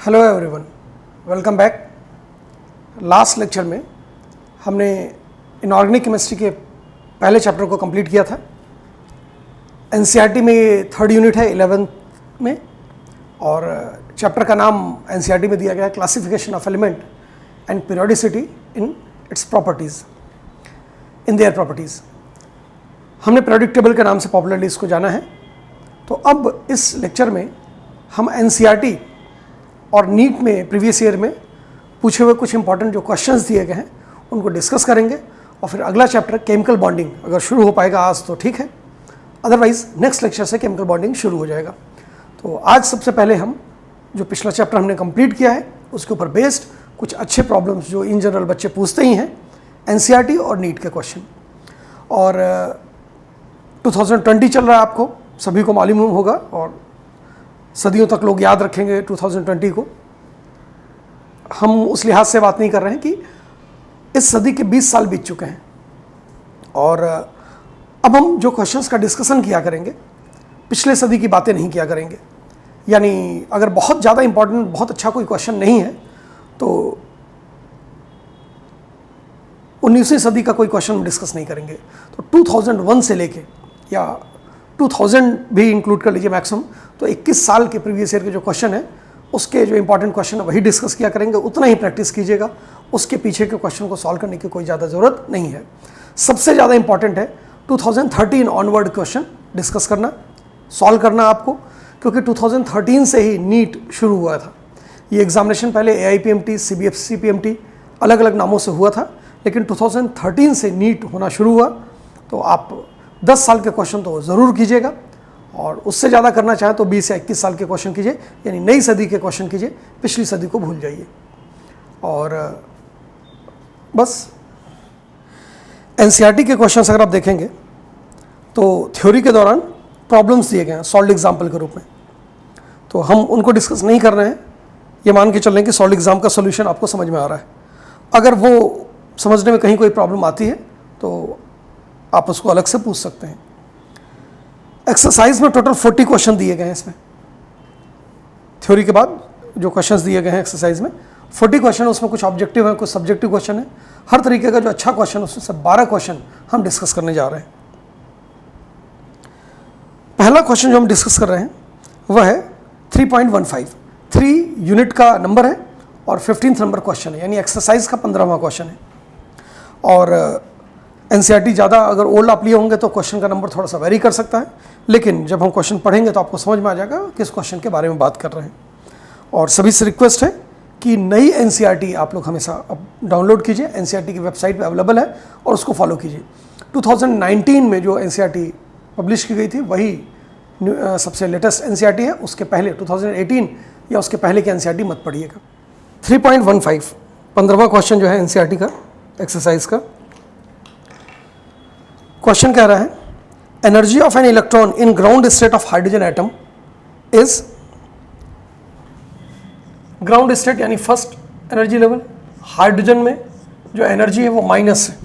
Hello everyone, welcome back. Last lecture में हमने inorganic chemistry के पहले चैप्टर को कंप्लीट किया था। एनसीईआरटी में ये थर्ड यूनिट है 11th में, और चैप्टर का नाम एनसीईआरटी में दिया गया है classification of element and periodicity in its properties, in their properties. हमने पीरियोडिक टेबल के नाम से पॉपुलरली इसको जाना है। तो अब इस लेक्चर में हम एनसीईआरटी और नीट में प्रीवियस ईयर में पूछे हुए कुछ इंपॉर्टेंट जो क्वेश्चंस दिए गए हैं उनको डिस्कस करेंगे, और फिर अगला चैप्टर केमिकल बॉन्डिंग अगर शुरू हो पाएगा आज तो ठीक है, अदरवाइज नेक्स्ट लेक्चर से केमिकल बॉन्डिंग शुरू हो जाएगा। तो आज सबसे पहले हम जो पिछला चैप्टर हमने कंप्लीट किया है उसके ऊपर बेस्ड कुछ अच्छे प्रॉब्लम्स जो इन जनरल बच्चे पूछते ही हैं एनसीईआरटी और नीट के क्वेश्चन। और 2020 चल रहा है, आपको सभी को मालूम होगा, और सदियों तक लोग याद रखेंगे 2020 को। हम उस लिहाज से बात नहीं कर रहे हैं कि इस सदी के 20 साल बीत चुके हैं, और अब हम जो क्वेश्चंस का डिस्कशन किया करेंगे पिछले सदी की बातें नहीं किया करेंगे। यानी अगर बहुत ज़्यादा इंपॉर्टेंट, बहुत अच्छा कोई क्वेश्चन नहीं है तो 19वीं सदी का कोई क्वेश्चन हम डिस्कस नहीं करेंगे। तो 2001 से लेके या 2000 भी इंक्लूड कर लीजिए मैक्सिमम, तो 21 साल के प्रीवियस ईयर के जो क्वेश्चन है उसके जो इंपॉर्टेंट क्वेश्चन है वही डिस्कस किया करेंगे। उतना ही प्रैक्टिस कीजिएगा, उसके पीछे के क्वेश्चन को सॉल्व करने की कोई ज़्यादा ज़रूरत नहीं है। सबसे ज़्यादा इंपॉर्टेंट है 2013 ऑनवर्ड क्वेश्चन डिस्कस करना, सॉल्व करना आपको, क्योंकि 2013 से ही नीट शुरू हुआ था। ये एग्जामिनेशन पहले AIPMT, CBSE PMT अलग अलग नामों से हुआ था, लेकिन 2013 से नीट होना शुरू हुआ। तो आप 10 साल के क्वेश्चन तो ज़रूर कीजिएगा, और उससे ज़्यादा करना चाहें तो 20 या 21 साल के क्वेश्चन कीजिए, यानी नई सदी के क्वेश्चन कीजिए, पिछली सदी को भूल जाइए। और बस एनसीईआरटी के क्वेश्चंस अगर आप देखेंगे तो थ्योरी के दौरान प्रॉब्लम्स दिए गए हैं सॉल्व्ड एग्जाम्पल के रूप में, तो हम उनको डिस्कस नहीं कर रहे हैं। ये मान के चल रहे हैं कि सॉल्व्ड एग्जाम का सोल्यूशन आपको समझ में आ रहा है। अगर वो समझने में कहीं कोई प्रॉब्लम आती है तो आप उसको अलग से पूछ सकते हैं। एक्सरसाइज में टोटल 40 क्वेश्चन दिए गए हैं। इसमें थ्योरी के बाद जो क्वेश्चंस दिए गए हैं एक्सरसाइज में 40 क्वेश्चन, उसमें कुछ ऑब्जेक्टिव हैं, कुछ सब्जेक्टिव क्वेश्चन है। हर तरीके का जो अच्छा क्वेश्चन उसमें से 12 क्वेश्चन हम डिस्कस करने जा रहे हैं। पहला क्वेश्चन जो हम डिस्कस कर रहे हैं वह है 3.15, 3 यूनिट का नंबर है और 15th नंबर क्वेश्चन है, यानी एक्सरसाइज का 15वां क्वेश्चन है। और एनसीईआरटी ज़्यादा अगर ओल्ड आप लिए होंगे तो क्वेश्चन का नंबर थोड़ा सा वेरी कर सकता है, लेकिन जब हम क्वेश्चन पढ़ेंगे तो आपको समझ में आ जाएगा किस क्वेश्चन के बारे में बात कर रहे हैं। और सभी से रिक्वेस्ट है कि नई एनसीईआरटी आप लोग हमेशा अब डाउनलोड कीजिए, एनसीईआरटी की वेबसाइट पे अवेलेबल है, और उसको फॉलो कीजिए। 2019 में जो एनसीईआरटी पब्लिश की गई थी वही सबसे लेटेस्ट एनसीईआरटी है। उसके पहले 2018 या उसके पहले की एनसीईआरटी मत पढ़िएगा। 3.15 15वां क्वेश्चन जो है एनसीईआरटी का एक्सरसाइज का क्वेश्चन कह रहा है energy of an electron in ground state of hydrogen atom is, ground state यानी फर्स्ट एनर्जी लेवल, हाइड्रोजन में जो एनर्जी है वो माइनस है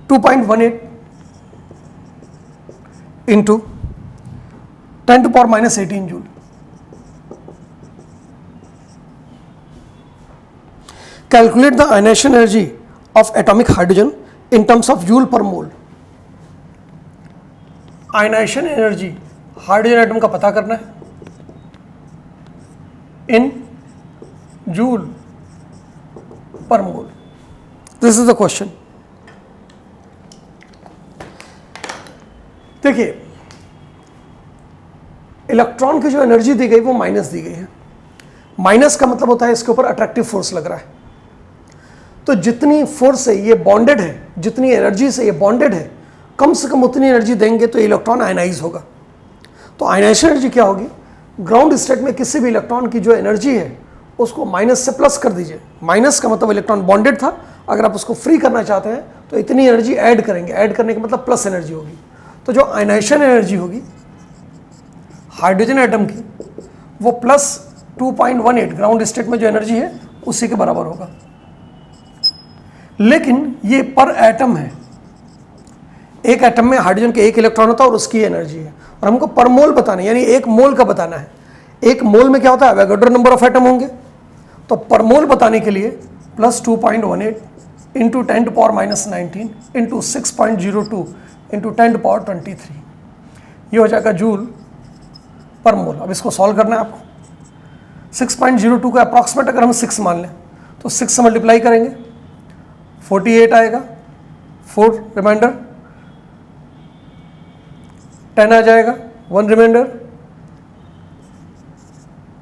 2.18 into 10⁻⁻18 joule. Calculate the ionization energy of atomic hydrogen in terms of joule per mole. Ionization energy hydrogen atom का पता करना है in joule per mole. This is the question. देखिए, इलेक्ट्रॉन की जो एनर्जी दी गई वो माइनस दी गई है। माइनस का मतलब होता है इसके ऊपर अट्रैक्टिव फोर्स लग रहा है। तो जितनी फोर्स से ये बॉन्डेड है, जितनी एनर्जी से ये बॉन्डेड है, कम से कम उतनी एनर्जी देंगे तो इलेक्ट्रॉन आयनाइज होगा। तो आयनाइजेशन एनर्जी क्या होगी? ग्राउंड स्टेट में किसी भी इलेक्ट्रॉन की जो एनर्जी है उसको माइनस से प्लस कर दीजिए। माइनस का मतलब इलेक्ट्रॉन बॉन्डेड था, अगर आप उसको फ्री करना चाहते हैं तो इतनी एनर्जी ऐड करेंगे, ऐड करने का मतलब प्लस एनर्जी होगी। तो जो आयनाइजेशन एनर्जी होगी हाइड्रोजन एटम की वो प्लस 2.18 ग्राउंड स्टेट में जो एनर्जी है उसी के बराबर होगा। लेकिन ये पर एटम है, एक एटम में हाइड्रोजन के एक इलेक्ट्रॉन होता है और उसकी एनर्जी है, और हमको पर मोल बताना है, यानी एक मोल का बताना है। एक मोल में क्या होता है, एवोगाड्रो नंबर ऑफ एटम होंगे, तो पर मोल बताने के लिए plus 2.18 into 10 to power minus 19 into 6.02 into 10 to power 23, ये हो जाएगा जूल पर मोल। अब इसको सॉल्व करना है आपको। 6.02 का अप्रॉक्सीमेट अगर हम 6 मान लें तो 6 से मल्टीप्लाई करेंगे 48 आएगा, 4 रिमाइंडर 10 आ जाएगा, 1 reminder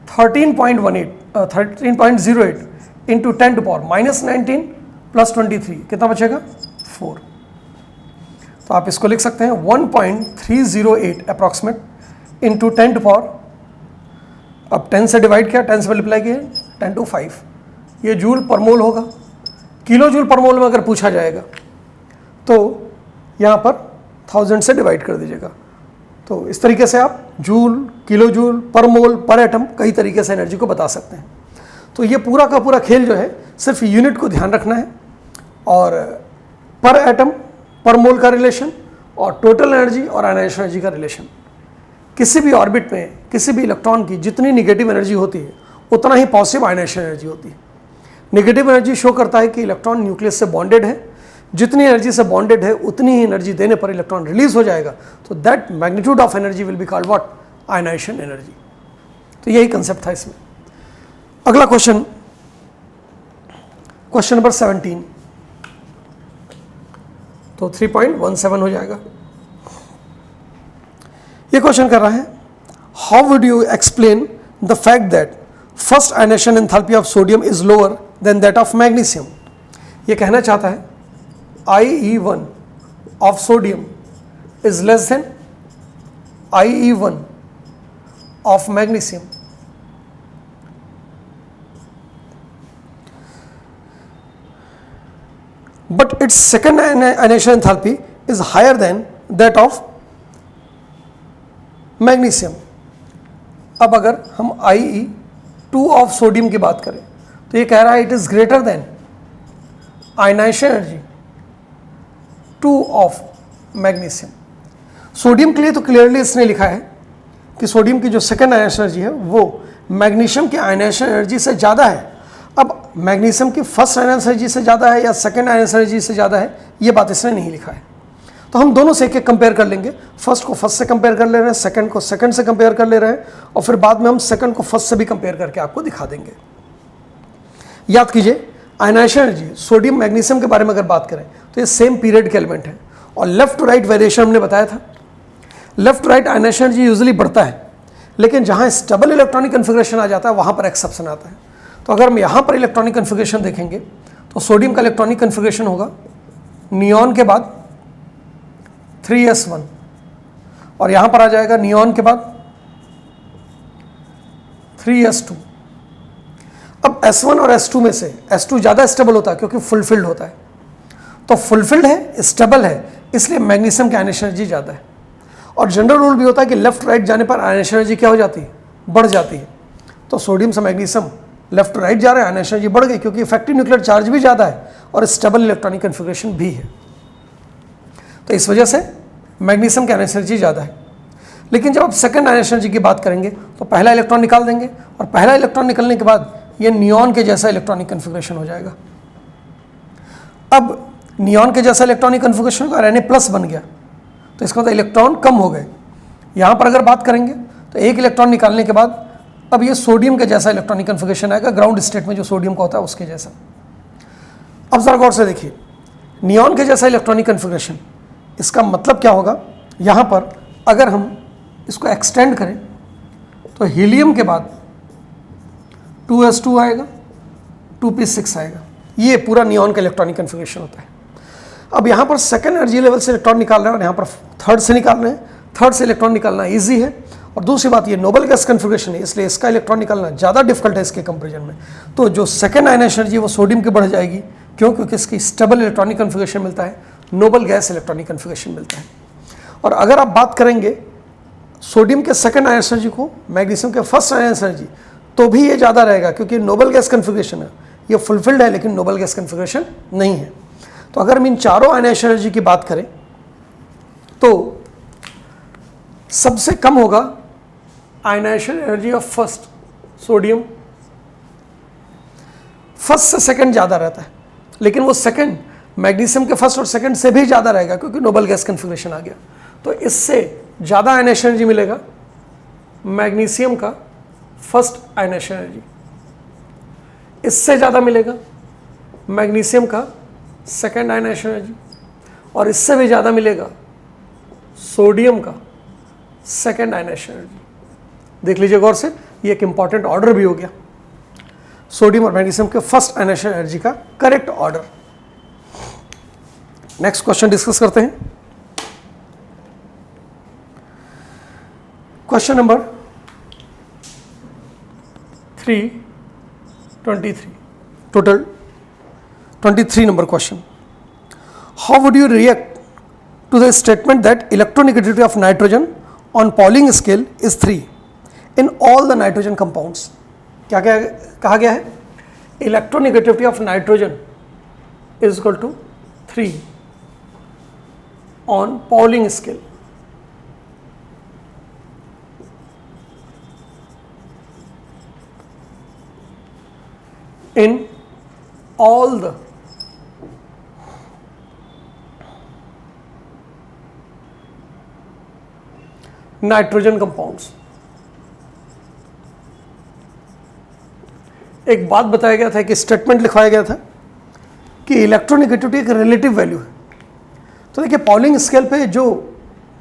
13.08 into 10 to power minus 19 plus 23, कितना बचेगा 4। तो आप इसको लिख सकते हैं 1.308 अप्रॉक्सीमेट इंटू 10 टू पावर, अब 10 से डिवाइड किया, 10 से मल्टीप्लाई किया 10 टू 5, ये जूल पर मोल होगा। किलो जूल पर मोल में अगर पूछा जाएगा तो यहाँ पर 1000 से डिवाइड कर दीजिएगा। तो इस तरीके से आप जूल, किलो जूल, पर मोल, पर एटम कई तरीके से एनर्जी को बता सकते हैं। तो ये पूरा का पूरा खेल जो है सिर्फ यूनिट को ध्यान रखना है, और पर एटम पर मोल का रिलेशन और टोटल एनर्जी और आयनाइजेशन एनर्जी का रिलेशन। किसी भी ऑर्बिट में किसी भी इलेक्ट्रॉन की जितनी निगेटिव एनर्जी होती है उतना ही पॉजिटिव आयनाइजेशन एनर्जी होती है। नेगेटिव एनर्जी शो करता है कि इलेक्ट्रॉन न्यूक्लियस से बॉन्डेड है, जितनी एनर्जी से बॉन्डेड है उतनी ही एनर्जी देने पर इलेक्ट्रॉन रिलीज हो जाएगा, तो that magnitude of energy will be called what, ionization energy. तो यही कंसेप्ट था इसमें। अगला क्वेश्चन, क्वेश्चन नंबर 17, तो 3.17 हो जाएगा। ये क्वेश्चन कर रहा है, how would you explain the fact that first ionization enthalpy of sodium is lower than that of magnesium. ये कहना चाहता है IE1 of sodium is less than IE1 of magnesium. but its second ionization enthalpy is higher than that of magnesium। अब अगर हम IE2 of sodium की बात करें तो ये कह रहा है it is greater than ionization energy 2 of magnesium. Sodium के लिए तो क्लियरली इसने लिखा है कि सोडियम की जो सेकेंड आयनाइजेशन एनर्जी है वो मैग्नीशियम की आयनाइजेशन एनर्जी से ज़्यादा है। अब मैग्नीशियम की फर्स्ट आयनाइजेशन एनर्जी से ज़्यादा है या सेकेंड आयनाइजेशन एनर्जी से ज़्यादा है, ये बात इसने नहीं लिखा है। तो हम दोनों से एक एक कंपेयर कर लेंगे। फर्स्ट को फर्स्ट से कंपेयर कर ले रहे हैं, सेकंड को सेकंड से कंपेयर कर ले रहे हैं, और फिर बाद में हम सेकंड को फर्स्ट से भी कंपेयर करके आपको दिखा देंगे। याद कीजिए, आयनाइजेशन एनर्जी सोडियम मैग्नीशियम के बारे में अगर बात करें तो ये सेम पीरियड के एलिमेंट है, और लेफ्ट टू राइट वेरिएशन हमने बताया था। Left to right ionization energy usually बढ़ता है, लेकिन जहाँ स्टेबल इलेक्ट्रॉनिक कन्फिग्रेशन आ जाता है वहाँ पर एक्सेप्शन आता है। तो अगर हम यहाँ पर इलेक्ट्रॉनिक कन्फिग्रेशन देखेंगे तो सोडियम का इलेक्ट्रॉनिक कन्फिग्रेशन होगा नियॉन के बाद 3s1, और यहाँ पर आ जाएगा नियॉन के बाद 3s2। अब s1 और s2 में से s2 ज़्यादा स्टेबल होता है क्योंकि फुलफिल्ड होता है। तो फुलफिल्ड है, स्टेबल है, इसलिए मैग्नीशियम की आयनाइजेशन एनर्जी ज़्यादा है। और जनरल रूल भी होता है कि लेफ्ट राइट जाने पर आयनाइजेशन एनर्जी क्या हो जाती है, बढ़ जाती है। तो सोडियम से मैग्नीशियम लेफ्ट राइट जा रहा है, आयनाइजेशन एनर्जी बढ़ गई क्योंकि इफेक्टिव न्यूक्लियर चार्ज भी ज़्यादा है और स्टेबल इलेक्ट्रॉनिक कन्फिग्रेशन भी है। तो इस वजह से मैग्नीशियम की आयनाइजेशन एनर्जी ज़्यादा है। लेकिन जब आप सेकंड आयनाइजेशन एनर्जी की बात करेंगे तो पहला इलेक्ट्रॉन निकाल देंगे, और पहला इलेक्ट्रॉन निकलने के बाद ये नियॉन के जैसा इलेक्ट्रॉनिक कन्फिग्रेशन हो जाएगा। अब नियॉन के जैसा इलेक्ट्रॉनिक कन्फिग्रेशन होगा, Na प्लस बन गया, तो इसका मतलब इलेक्ट्रॉन कम हो गए। यहाँ पर अगर बात करेंगे तो एक इलेक्ट्रॉन निकालने के बाद अब ये सोडियम के जैसा इलेक्ट्रॉनिक कन्फिग्रेशन आएगा, ग्राउंड स्टेट में जो सोडियम का होता है उसके जैसा। अब जरा गौर से देखिए, नियॉन के जैसा इलेक्ट्रॉनिक कन्फिग्रेशन, इसका मतलब क्या होगा, यहाँ पर अगर हम इसको एक्सटेंड करें तो हीलियम के बाद 2s2 आएगा, 2p6 आएगा। ये पूरा नियॉन का इलेक्ट्रॉनिक कन्फिग्रेशन होता है। अब यहाँ पर सेकंड एनर्जी लेवल से इलेक्ट्रॉन निकाल रहे हैं और यहाँ पर थर्ड से निकाल रहे हैं। थर्ड से इलेक्ट्रॉन निकालना ईजी है, और दूसरी बात ये नोबल गैस कन्फिग्रेशन है, इसलिए इसका इलेक्ट्रॉन निकालना ज़्यादा डिफिकल्ट है इसके कंपेरिजन में। तो जो सेकंड आयनाइजेशन एनर्जी है वो सोडियम की बढ़ जाएगी, क्यों, क्योंकि इसकी स्टेबल इलेक्ट्रॉनिक कन्फिग्रेशन मिलता है, नोबल गैस इलेक्ट्रॉनिक कन्फिग्रेशन मिलता है। और अगर आप बात करेंगे सोडियम के सेकंड आयनाइजेशन एनर्जी को मैग्नीशियम के फर्स्ट आयनाइजेशन एनर्जी, तो भी ये ज़्यादा रहेगा क्योंकि नोबल गैस कन्फिग्रेशन है, ये फुलफिल्ड है लेकिन नोबल गैस कन्फिग्रेशन नहीं है। तो अगर हम इन चारों आयनाइजेशन एनर्जी की बात करें तो सबसे कम होगा ionization energy of first sodium, first से सेकंड ज़्यादा रहता है, लेकिन वो सेकंड मैग्नीशियम के फर्स्ट और सेकंड से भी ज़्यादा रहेगा क्योंकि नोबल गैस कन्फिग्रेशन आ गया। तो इससे ज़्यादा आयनाइजेशन एनर्जी मिलेगा मैग्नीशियम का फर्स्ट आयनाइजेशन एनर्जी, इससे ज़्यादा मिलेगा मैग्नीशियम का सेकंड आयनाइजेशन एनर्जी, और इससे भी ज़्यादा मिलेगा सोडियम का सेकंड आयनाइजेशन एनर्जी। देख लीजिए गौर से, ये एक इंपॉर्टेंट ऑर्डर भी हो गया, सोडियम और मैग्नीशियम के फर्स्ट आयनाइजेशन एनर्जी का correct order. Next question discuss करते हैं। Question number 323, total 23 number question. How would you react to the statement that electronegativity of nitrogen on Pauling scale is 3 in all the nitrogen compounds? क्या क्या कहा गया है? Electronegativity of nitrogen is equal to 3 on Pauling scale. In all the nitrogen compounds. एक बात बताया गया था कि स्टेटमेंट लिखवाया गया था कि इलेक्ट्रोनेगेटिविटी एक रिलेटिव वैल्यू है। तो देखिए पॉलिंग स्केल पे जो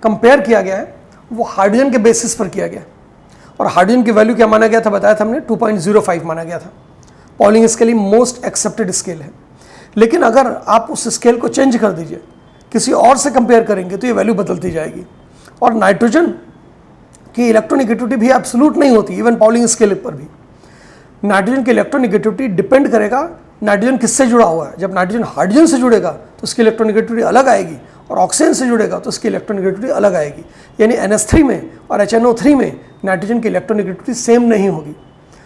कंपेयर किया गया है वो हाइड्रोजन के बेसिस पर किया गया, और हाइड्रोजन की वैल्यू क्या माना गया था, बताया था हमने 2.05 माना गया था। पॉलिंग स्केल ही मोस्ट एक्सेप्टेड स्केल है, लेकिन अगर आप उस स्केल को चेंज कर दीजिए, किसी और से कंपेयर करेंगे तो ये वैल्यू बदलती जाएगी। और नाइट्रोजन की इलेक्ट्रोनेगेटिविटी भी एब्सोल्यूट नहीं होती, इवन पॉलिंग स्केल पर भी। नाइट्रोजन की इलेक्ट्रोनेगेटिविटी डिपेंड करेगा नाइट्रोजन किससे जुड़ा हुआ है। जब नाइट्रोजन हाइड्रोजन से जुड़ेगा तो उसकी इलेक्ट्रोनेगेटिविटी अलग आएगी, और ऑक्सीजन से जुड़ेगा तो उसकी इलेक्ट्रोनेगेटिविटी अलग आएगी। यानी NH3 में और HNO3 में नाइट्रोजन की इलेक्ट्रोनेगेटिविटी सेम नहीं होगी।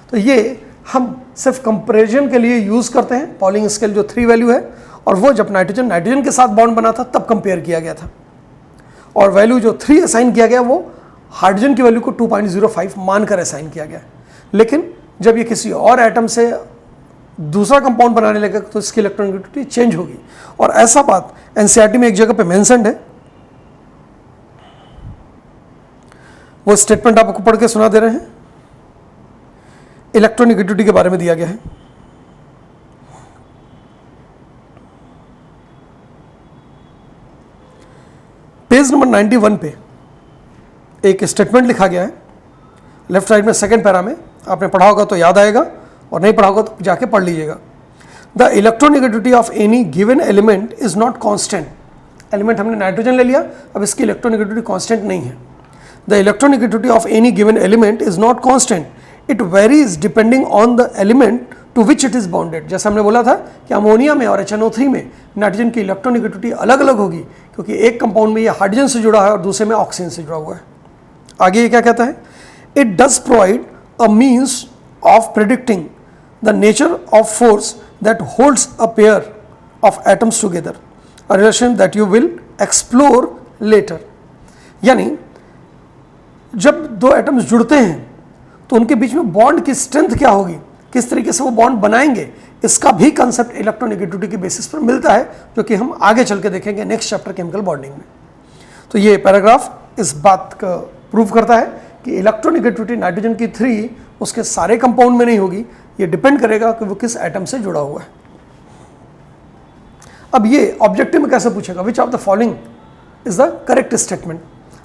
तो ये हम सिर्फ कंपेरिजन के लिए यूज़ करते हैं पॉलिंग स्केल जो 3 वैल्यू है, और वो जब नाइट्रोजन के साथ बॉन्ड बना था तब कंपेयर किया गया था, और वैल्यू जो 3 असाइन किया गया वो हाइड्रोजन की वैल्यू को 2.05 मानकर असाइन किया गया। लेकिन जब ये किसी और एटम से दूसरा कंपाउंड बनाने लगेगा तो इसकी इलेक्ट्रोनेगेटिविटी चेंज होगी, और ऐसा बात NCERT में एक जगह पे मेंशन्ड है। वो स्टेटमेंट आपको पढ़ के सुना दे रहे हैं, इलेक्ट्रोनेगेटिविटी के बारे में दिया गया है। पेज नंबर 91 पे एक स्टेटमेंट लिखा गया है, लेफ्ट साइड में सेकंड पैरा में। आपने पढ़ा होगा तो याद आएगा, और नहीं पढ़ा होगा तो जाके पढ़ लीजिएगा। The electronegativity of any given element is not constant. Element हमने नाइट्रोजन ले लिया, अब इसकी इलेक्ट्रोनेगेटिविटी कांस्टेंट नहीं है। The electronegativity of any given element is not constant, it varies depending on the element to which it is bonded. जैसे हमने बोला था कि अमोनिया में और HNO3 में नाइट्रोजन की इलेक्ट्रोनेगेटिविटी अलग अलग होगी, क्योंकि एक कंपाउंड में ये हाइड्रोजन से जुड़ा है और दूसरे में ऑक्सीजन से जुड़ा हुआ है। आगे ये क्या कहता है, it does provide a means of predicting the nature of force that holds a pair of atoms together, a relation that you will explore later. यानी जब दो एटम्स जुड़ते हैं तो उनके बीच में बॉन्ड की स्ट्रेंथ क्या होगी, किस तरीके से वो बॉन्ड बनाएंगे, इसका भी कंसेप्ट इलेक्ट्रोनेगेटिविटी के बेसिस पर मिलता है, जो कि हम आगे चल के देखेंगे नेक्स्ट चैप्टर केमिकल बॉन्डिंग में। तो ये पैराग्राफ इस बात का प्रूव करता है कि इलेक्ट्रोनेगेटिविटी नाइट्रोजन की 3 उसके सारे कंपाउंड में नहीं होगी, ये डिपेंड करेगा कि वो किस एटम से जुड़ा हुआ है। अब ये ऑब्जेक्टिव में कैसे पूछेगा, विच of the following is the correct statement,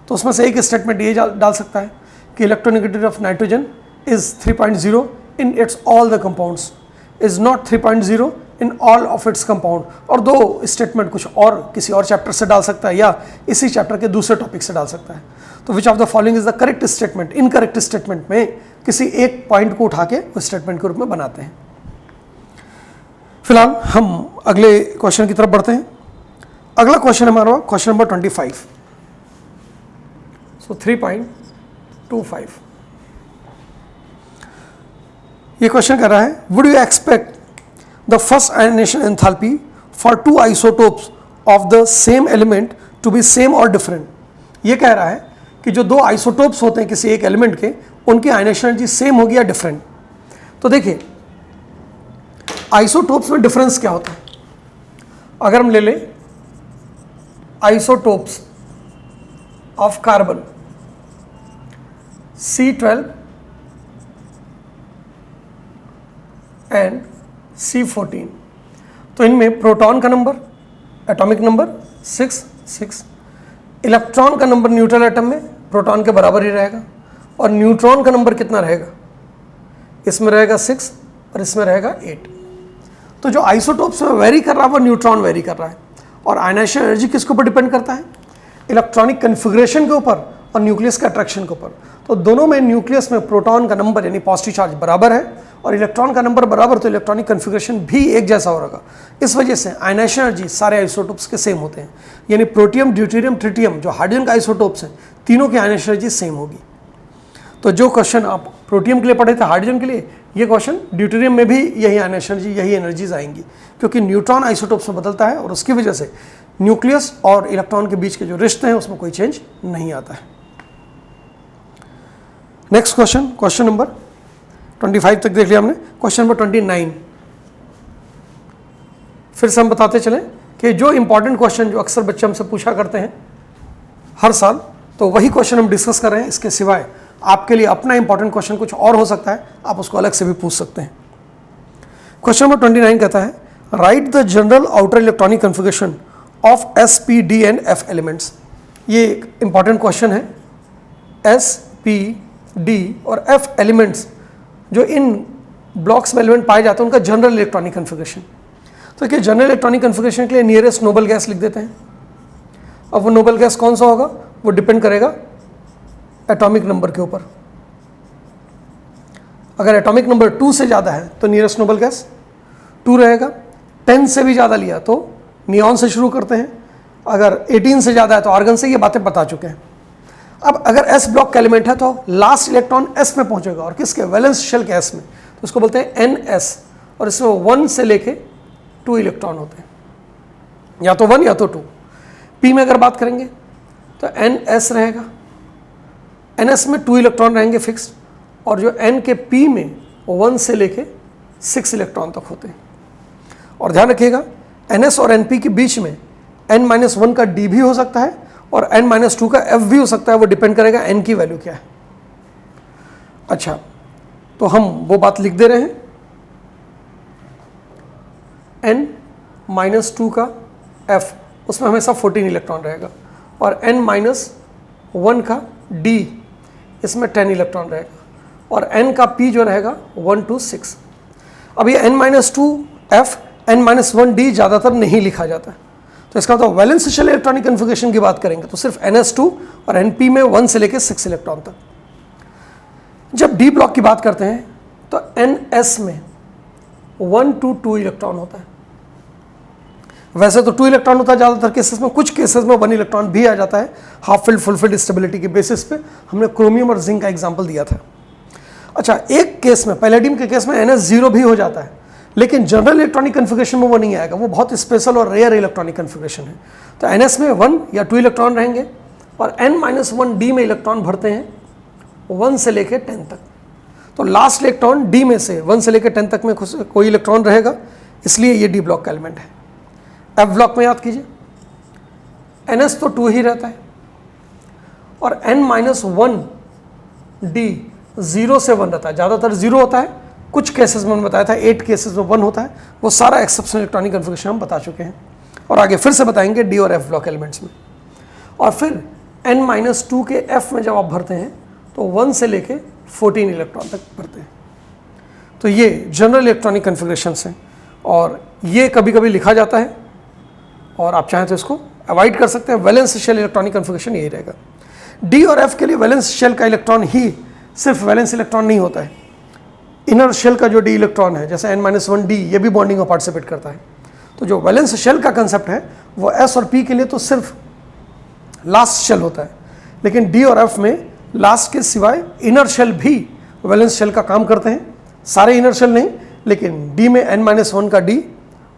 तो उसमें से एक स्टेटमेंट ये डाल सकता है कि electronegativity of nitrogen is 3.0 in its all the compounds, is not 3.0 in all of its compound, और दो स्टेटमेंट कुछ और किसी और चैप्टर से डाल सकता है या इसी चैप्टर के दूसरे टॉपिक से डाल सकता है। तो विच of the following is the correct statement, incorrect statement में किसी एक पॉइंट को उठा के उस स्टेटमेंट के रूप में बनाते हैं। फिलहाल हम अगले क्वेश्चन की तरफ बढ़ते हैं। अगला क्वेश्चन हमारा क्वेश्चन नंबर 25, सो 3.25। ये क्वेश्चन कर रहा है, would you expect the first ionization enthalpy for 2 isotopes of the same element to be same और डिफरेंट। ये कह रहा है कि जो 2 आइसोटोप्स होते हैं किसी एक एलिमेंट के, उनकी आयनेशन एनर्जी सेम होगी या डिफरेंट। तो देखिए आइसोटोप्स में डिफरेंस क्या होता है। अगर हम ले लें isotopes of carbon C12 and C14, तो इनमें प्रोटॉन का नंबर, एटॉमिक नंबर 6, इलेक्ट्रॉन का नंबर न्यूट्रल एटम में प्रोटॉन के बराबर ही रहेगा, और न्यूट्रॉन का नंबर कितना रहेगा, इसमें रहेगा 6 और इसमें रहेगा 8। तो जो आइसोटोप्स में वेरी कर रहा है वो न्यूट्रॉन वेरी कर रहा है। और आयनाइजेशन एनर्जी किसके ऊपर डिपेंड करता है, इलेक्ट्रॉनिक कन्फिग्रेशन के ऊपर और न्यूक्लियस के अट्रैक्शन के ऊपर। तो दोनों में न्यूक्लियस में प्रोटॉन का नंबर यानी पॉजिटिव चार्ज बराबर है और इलेक्ट्रॉन का नंबर बराबर, तो इलेक्ट्रॉनिक कन्फिग्रेशन भी एक जैसा होगा। इस वजह से आयनाइजेशन एनर्जी सारे आइसोटोप्स के सेम होते हैं, यानी प्रोटियम, ड्यूटेरियम, ट्रिटियम जो हाइड्रोजन का आइसोटोप्स हैं, तीनों की आयनाइजेशन एनर्जी सेम होगी। तो जो क्वेश्चन आप प्रोटियम के लिए पढ़े थे, हाइड्रोजन के लिए, ये क्वेश्चन ड्यूटेरियम में भी यही आयनाइजेशन एनर्जी, यही एनर्जीज आएंगी, क्योंकि न्यूट्रॉन आइसोटोप्स में बदलता है और उसकी वजह से न्यूक्लियस और इलेक्ट्रॉन के बीच के जो रिश्ते हैं उसमें कोई चेंज नहीं आता है। नेक्स्ट क्वेश्चन, क्वेश्चन नंबर 25 तक देख लिया हमने। क्वेश्चन नंबर 29 फिर से हम बताते चलें कि जो इंपॉर्टेंट क्वेश्चन जो अक्सर बच्चे हमसे पूछा करते हैं हर साल, तो वही क्वेश्चन हम डिस्कस कर रहे हैं। इसके सिवाय आपके लिए अपना इंपॉर्टेंट क्वेश्चन कुछ और हो सकता है, आप उसको अलग से भी पूछ सकते हैं। क्वेश्चन नंबर 29 कहता है right the general outer electronic configuration of S, P, D and F elements. ये एक इंपॉर्टेंट क्वेश्चन है। S, P, D और F एलिमेंट्स जो इन ब्लॉक्स में एलिमेंट पाए जाते हैं उनका जनरल इलेक्ट्रॉनिक कन्फिगरेशन। तो देखिए जनरल इलेक्ट्रॉनिक कन्फिगरेशन के लिए नियरेस्ट नोबल गैस लिख देते हैं। अब वो नोबल गैस कौन सा होगा, वो डिपेंड करेगा एटॉमिक नंबर के ऊपर। अगर एटॉमिक नंबर 2 से ज़्यादा है तो नियरेस्ट नोबल गैस 2 रहेगा। 10 से भी ज़्यादा लिया तो नियॉन से शुरू करते हैं। अगर 18 से ज़्यादा है तो आर्गन से, ये बातें बता चुके हैं। अब अगर S ब्लॉक का एलिमेंट है तो लास्ट इलेक्ट्रॉन S में पहुंचेगा, और किसके, वैलेंस शेल के S में, तो उसको बोलते हैं NS, और इसमें 1 से लेके 2 इलेक्ट्रॉन होते हैं, या तो 1 या तो 2। P में अगर बात करेंगे तो NS रहेगा, NS में 2 इलेक्ट्रॉन रहेंगे फिक्स, और जो N के P में 1 से लेके 6 इलेक्ट्रॉन तक होते हैं। और ध्यान रखिएगा NS और NP के बीच में N-1 का D भी हो सकता है और N-2 का F भी हो सकता है, वो डिपेंड करेगा N की वैल्यू क्या है। अच्छा, तो हम वो बात लिख दे रहे हैं, N-2 का F उसमें हमेशा 14 इलेक्ट्रॉन रहेगा, और N-1 का D इसमें 10 इलेक्ट्रॉन रहेगा, और N का P जो रहेगा 1 to 6। अब ये N-2 F N-1D ज़्यादातर नहीं लिखा जाता, तो इसका मतलब वैलेंस शेल इलेक्ट्रॉनिक कन्फिगरेशन की बात करेंगे तो सिर्फ NS2 और NP में 1 से लेकर 6 इलेक्ट्रॉन तक। जब D ब्लॉक की बात करते हैं तो NS में 1 to 2 इलेक्ट्रॉन होता है। वैसे तो 2 इलेक्ट्रॉन होता है ज़्यादातर केसेस में, कुछ केसेस में 1 इलेक्ट्रॉन भी आ जाता है half filled full field stability के बेसिस पे। हमने क्रोमियम और जिंक का एग्जाम्पल दिया था। अच्छा, एक केस में, पैलेडियम के केस में NS0 भी हो जाता है, लेकिन जनरल इलेक्ट्रॉनिक कन्फिगरेशन में वो नहीं आएगा, वो बहुत स्पेशल और रेयर इलेक्ट्रॉनिक कन्फिगरेशन है। तो NS में 1 या 2 इलेक्ट्रॉन रहेंगे, और N-1D में इलेक्ट्रॉन भरते हैं 1 से लेकर 10 तक। तो लास्ट इलेक्ट्रॉन D में से 1 से लेकर 10 तक में कोई इलेक्ट्रॉन रहेगा, इसलिए ये D ब्लॉक का एलिमेंट है। F ब्लॉक में याद कीजिए NS तो 2 ही रहता है, और N-1D 0 से 1 रहता है, ज़्यादातर 0 होता है, कुछ केसेस में मैंने बताया था 8 केसेस में 1 होता है। वो सारा एक्सेप्शनल इलेक्ट्रॉनिक कन्फिगरेशन हम बता चुके हैं, और आगे फिर से बताएंगे D और F ब्लॉक एलिमेंट्स में। और फिर N-2 के F में जब आप भरते हैं तो 1 से लेके 14 इलेक्ट्रॉन तक भरते हैं। तो ये जनरल इलेक्ट्रॉनिक कन्फिगरेशंस हैं, और ये कभी कभी लिखा जाता है, और आप चाहें तो इसको अवॉइड कर सकते हैं। वैलेंस शेल इलेक्ट्रॉनिक कन्फिगरेशन यही रहेगा। D और F के लिए वैलेंस शेल का इलेक्ट्रॉन ही सिर्फ वैलेंस इलेक्ट्रॉन नहीं होता है, इनर शेल का जो D इलेक्ट्रॉन है, जैसे N-1D, ये भी बॉन्डिंग में पार्टिसिपेट करता है। तो जो वैलेंस शेल का कंसेप्ट है वो S और P के लिए तो सिर्फ लास्ट शेल होता है, लेकिन D और F में लास्ट के सिवाय इनर शेल भी वैलेंस शेल का काम करते हैं। सारे इनर शेल नहीं, लेकिन D में N-1 का D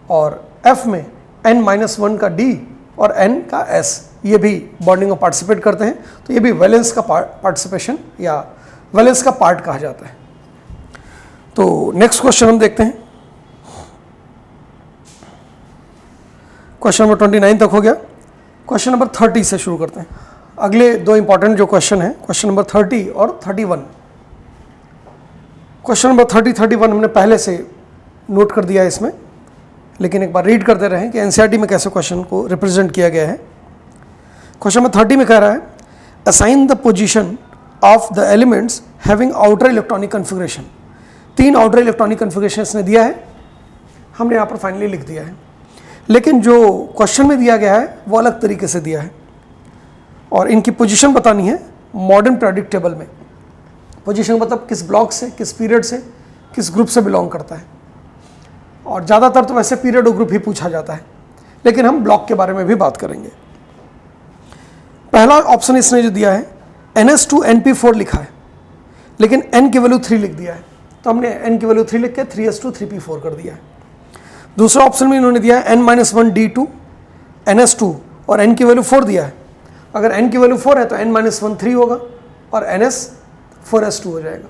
और F में N-1 का D और N का S, ये भी बॉन्डिंग में पार्टिसिपेट करते हैं। तो ये भी वैलेंस का पार्टिसिपेशन या वैलेंस का पार्ट कहा जाता है। तो नेक्स्ट क्वेश्चन हम देखते हैं। क्वेश्चन नंबर 29 तक हो गया। क्वेश्चन नंबर 30 से शुरू करते हैं। अगले दो इंपॉर्टेंट जो क्वेश्चन है, क्वेश्चन नंबर 30 और 31। क्वेश्चन नंबर 30, 31 हमने पहले से नोट कर दिया है इसमें, लेकिन एक बार रीड करते रहें कि एनसीईआरटी में कैसे क्वेश्चन को रिप्रेजेंट किया गया है। क्वेश्चन नंबर 30 में कह रहा है assign the position of the elements having outer electronic configuration. 3 outer electronic configuration इसने दिया है, हमने यहाँ पर फाइनली लिख दिया है, लेकिन जो क्वेश्चन में दिया गया है वो अलग तरीके से दिया है और इनकी पोजीशन बतानी है मॉडर्न पीरियोडिक टेबल में। पोजीशन मतलब किस ब्लॉक से, किस पीरियड से, किस ग्रुप से बिलोंग करता है, और ज़्यादातर तो वैसे पीरियड और ग्रुप ही पूछा जाता है, लेकिन हम ब्लॉक के बारे में भी बात करेंगे। पहला ऑप्शन इसने जो दिया है NS2 NP4 लिखा है, लेकिन n की वैल्यू 3 लिख दिया है, तो हमने n की वैल्यू 3 लिख के 3s2 3p4 कर दिया है। दूसरा ऑप्शन में इन्होंने दिया है n-1d2 NS2 और n की वैल्यू 4 दिया है। अगर n की वैल्यू 4 है तो n-1 3 होगा और NS 4s2 हो जाएगा।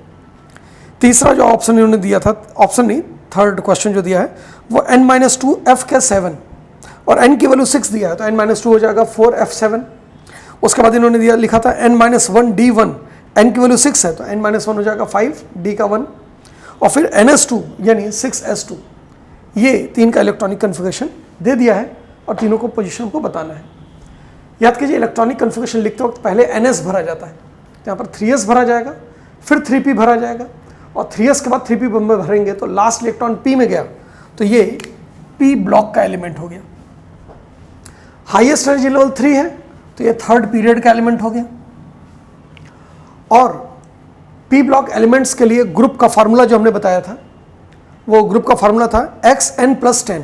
तीसरा जो ऑप्शन इन्होंने दिया था, ऑप्शन नहीं, थर्ड क्वेश्चन जो दिया है वो n-2 f के 7 और n की वैल्यू 6 दिया है, तो n-2 हो जाएगा 4f7। उसके बाद इन्होंने दिया लिखा था n-1 d1, n की वैल्यू 6 है तो n-1 हो जाएगा 5 d का 1, और फिर NS2 यानी 6s2। ये 3 का इलेक्ट्रॉनिक कन्फिगरेशन दे दिया है और तीनों को पोजीशन को बताना है। याद कीजिए इलेक्ट्रॉनिक कन्फिगरेशन लिखते वक्त पहले NS भरा जाता है, तो यहाँ पर 3s भरा जाएगा, फिर 3p भरा जाएगा, और 3s के बाद 3p में भरेंगे तो लास्ट इलेक्ट्रॉन p में गया, तो ये p ब्लॉक का एलिमेंट हो गया। हाईएस्ट एनर्जी लेवल 3 है तो ये थर्ड पीरियड का एलिमेंट हो गया। और p ब्लॉक एलिमेंट्स के लिए ग्रुप का फार्मूला जो हमने बताया था, वो ग्रुप का फार्मूला था xn+10।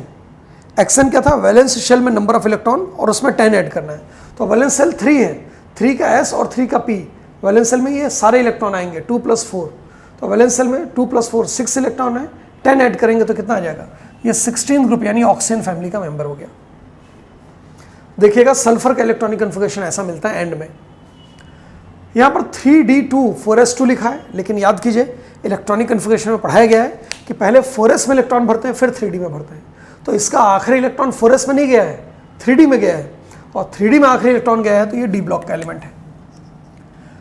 xn क्या था? वैलेंस शेल में नंबर ऑफ इलेक्ट्रॉन और उसमें 10 ऐड करना है। तो वैलेंस शेल 3 है, 3 का s और 3 का p। वैलेंस शेल में ये सारे इलेक्ट्रॉन आएंगे 2 + 4, तो वैलेंस शेल में 2 + 4 6 इलेक्ट्रॉन है, 10 ऐड करेंगे तो कितना आ जाएगा? ये 16th ग्रुप यानी ऑक्सीजन फैमिली का मेंबर हो गया। देखिएगा सल्फर का इलेक्ट्रॉनिक कन्फिगरेशन ऐसा मिलता है एंड में। यहाँ पर 3d2 4s2 लिखा है, लेकिन याद कीजिए इलेक्ट्रॉनिक कन्फिगरेशन में पढ़ाया गया है कि पहले 4s में इलेक्ट्रॉन भरते हैं फिर 3d में भरते हैं, तो इसका आखिरी इलेक्ट्रॉन 4s में नहीं गया है, 3d में गया है, और 3d में आखिरी इलेक्ट्रॉन गया है तो ये d ब्लॉक का एलिमेंट है।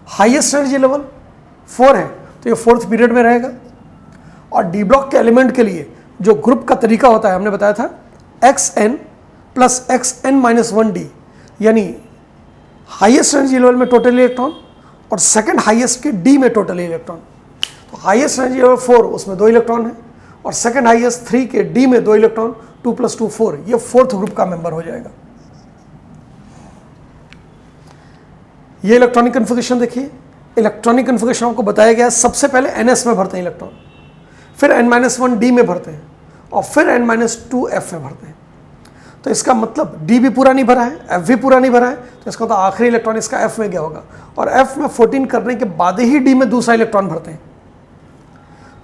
हाईएस्ट एनर्जी लेवल 4 है तो ये 4th पीरियड में रहेगा। और d ब्लॉक के एलिमेंट के लिए जो ग्रुप का तरीका होता है हमने बताया था xn + xn-1d, यानी हाईएस्ट एनर्जी लेवल में टोटल इलेक्ट्रॉन और सेकंड हाईएस्ट के d में टोटल इलेक्ट्रॉन। तो हाईएस्ट एनर्जी लेवल 4 उसमें 2 इलेक्ट्रॉन है और सेकंड हाईएस्ट 3 के d में 2 इलेक्ट्रॉन, 2 + 2 4, ये 4th ग्रुप का मेंबर हो जाएगा। ये इलेक्ट्रॉनिक कन्फिगरेशन देखिए, इलेक्ट्रॉनिक कन्फिगरेशन आपको बताया गया है सबसे पहले NS में भरते हैं इलेक्ट्रॉन, फिर n-1 d में भरते हैं और फिर n-2 f में भरते हैं। तो इसका मतलब d भी पूरा नहीं भरा है, f भी पूरा नहीं भरा है, तो इसका मतलब आखिरी इलेक्ट्रॉन इसका f में गया होगा, और f में 14 करने के बाद ही d में दूसरा इलेक्ट्रॉन भरते हैं।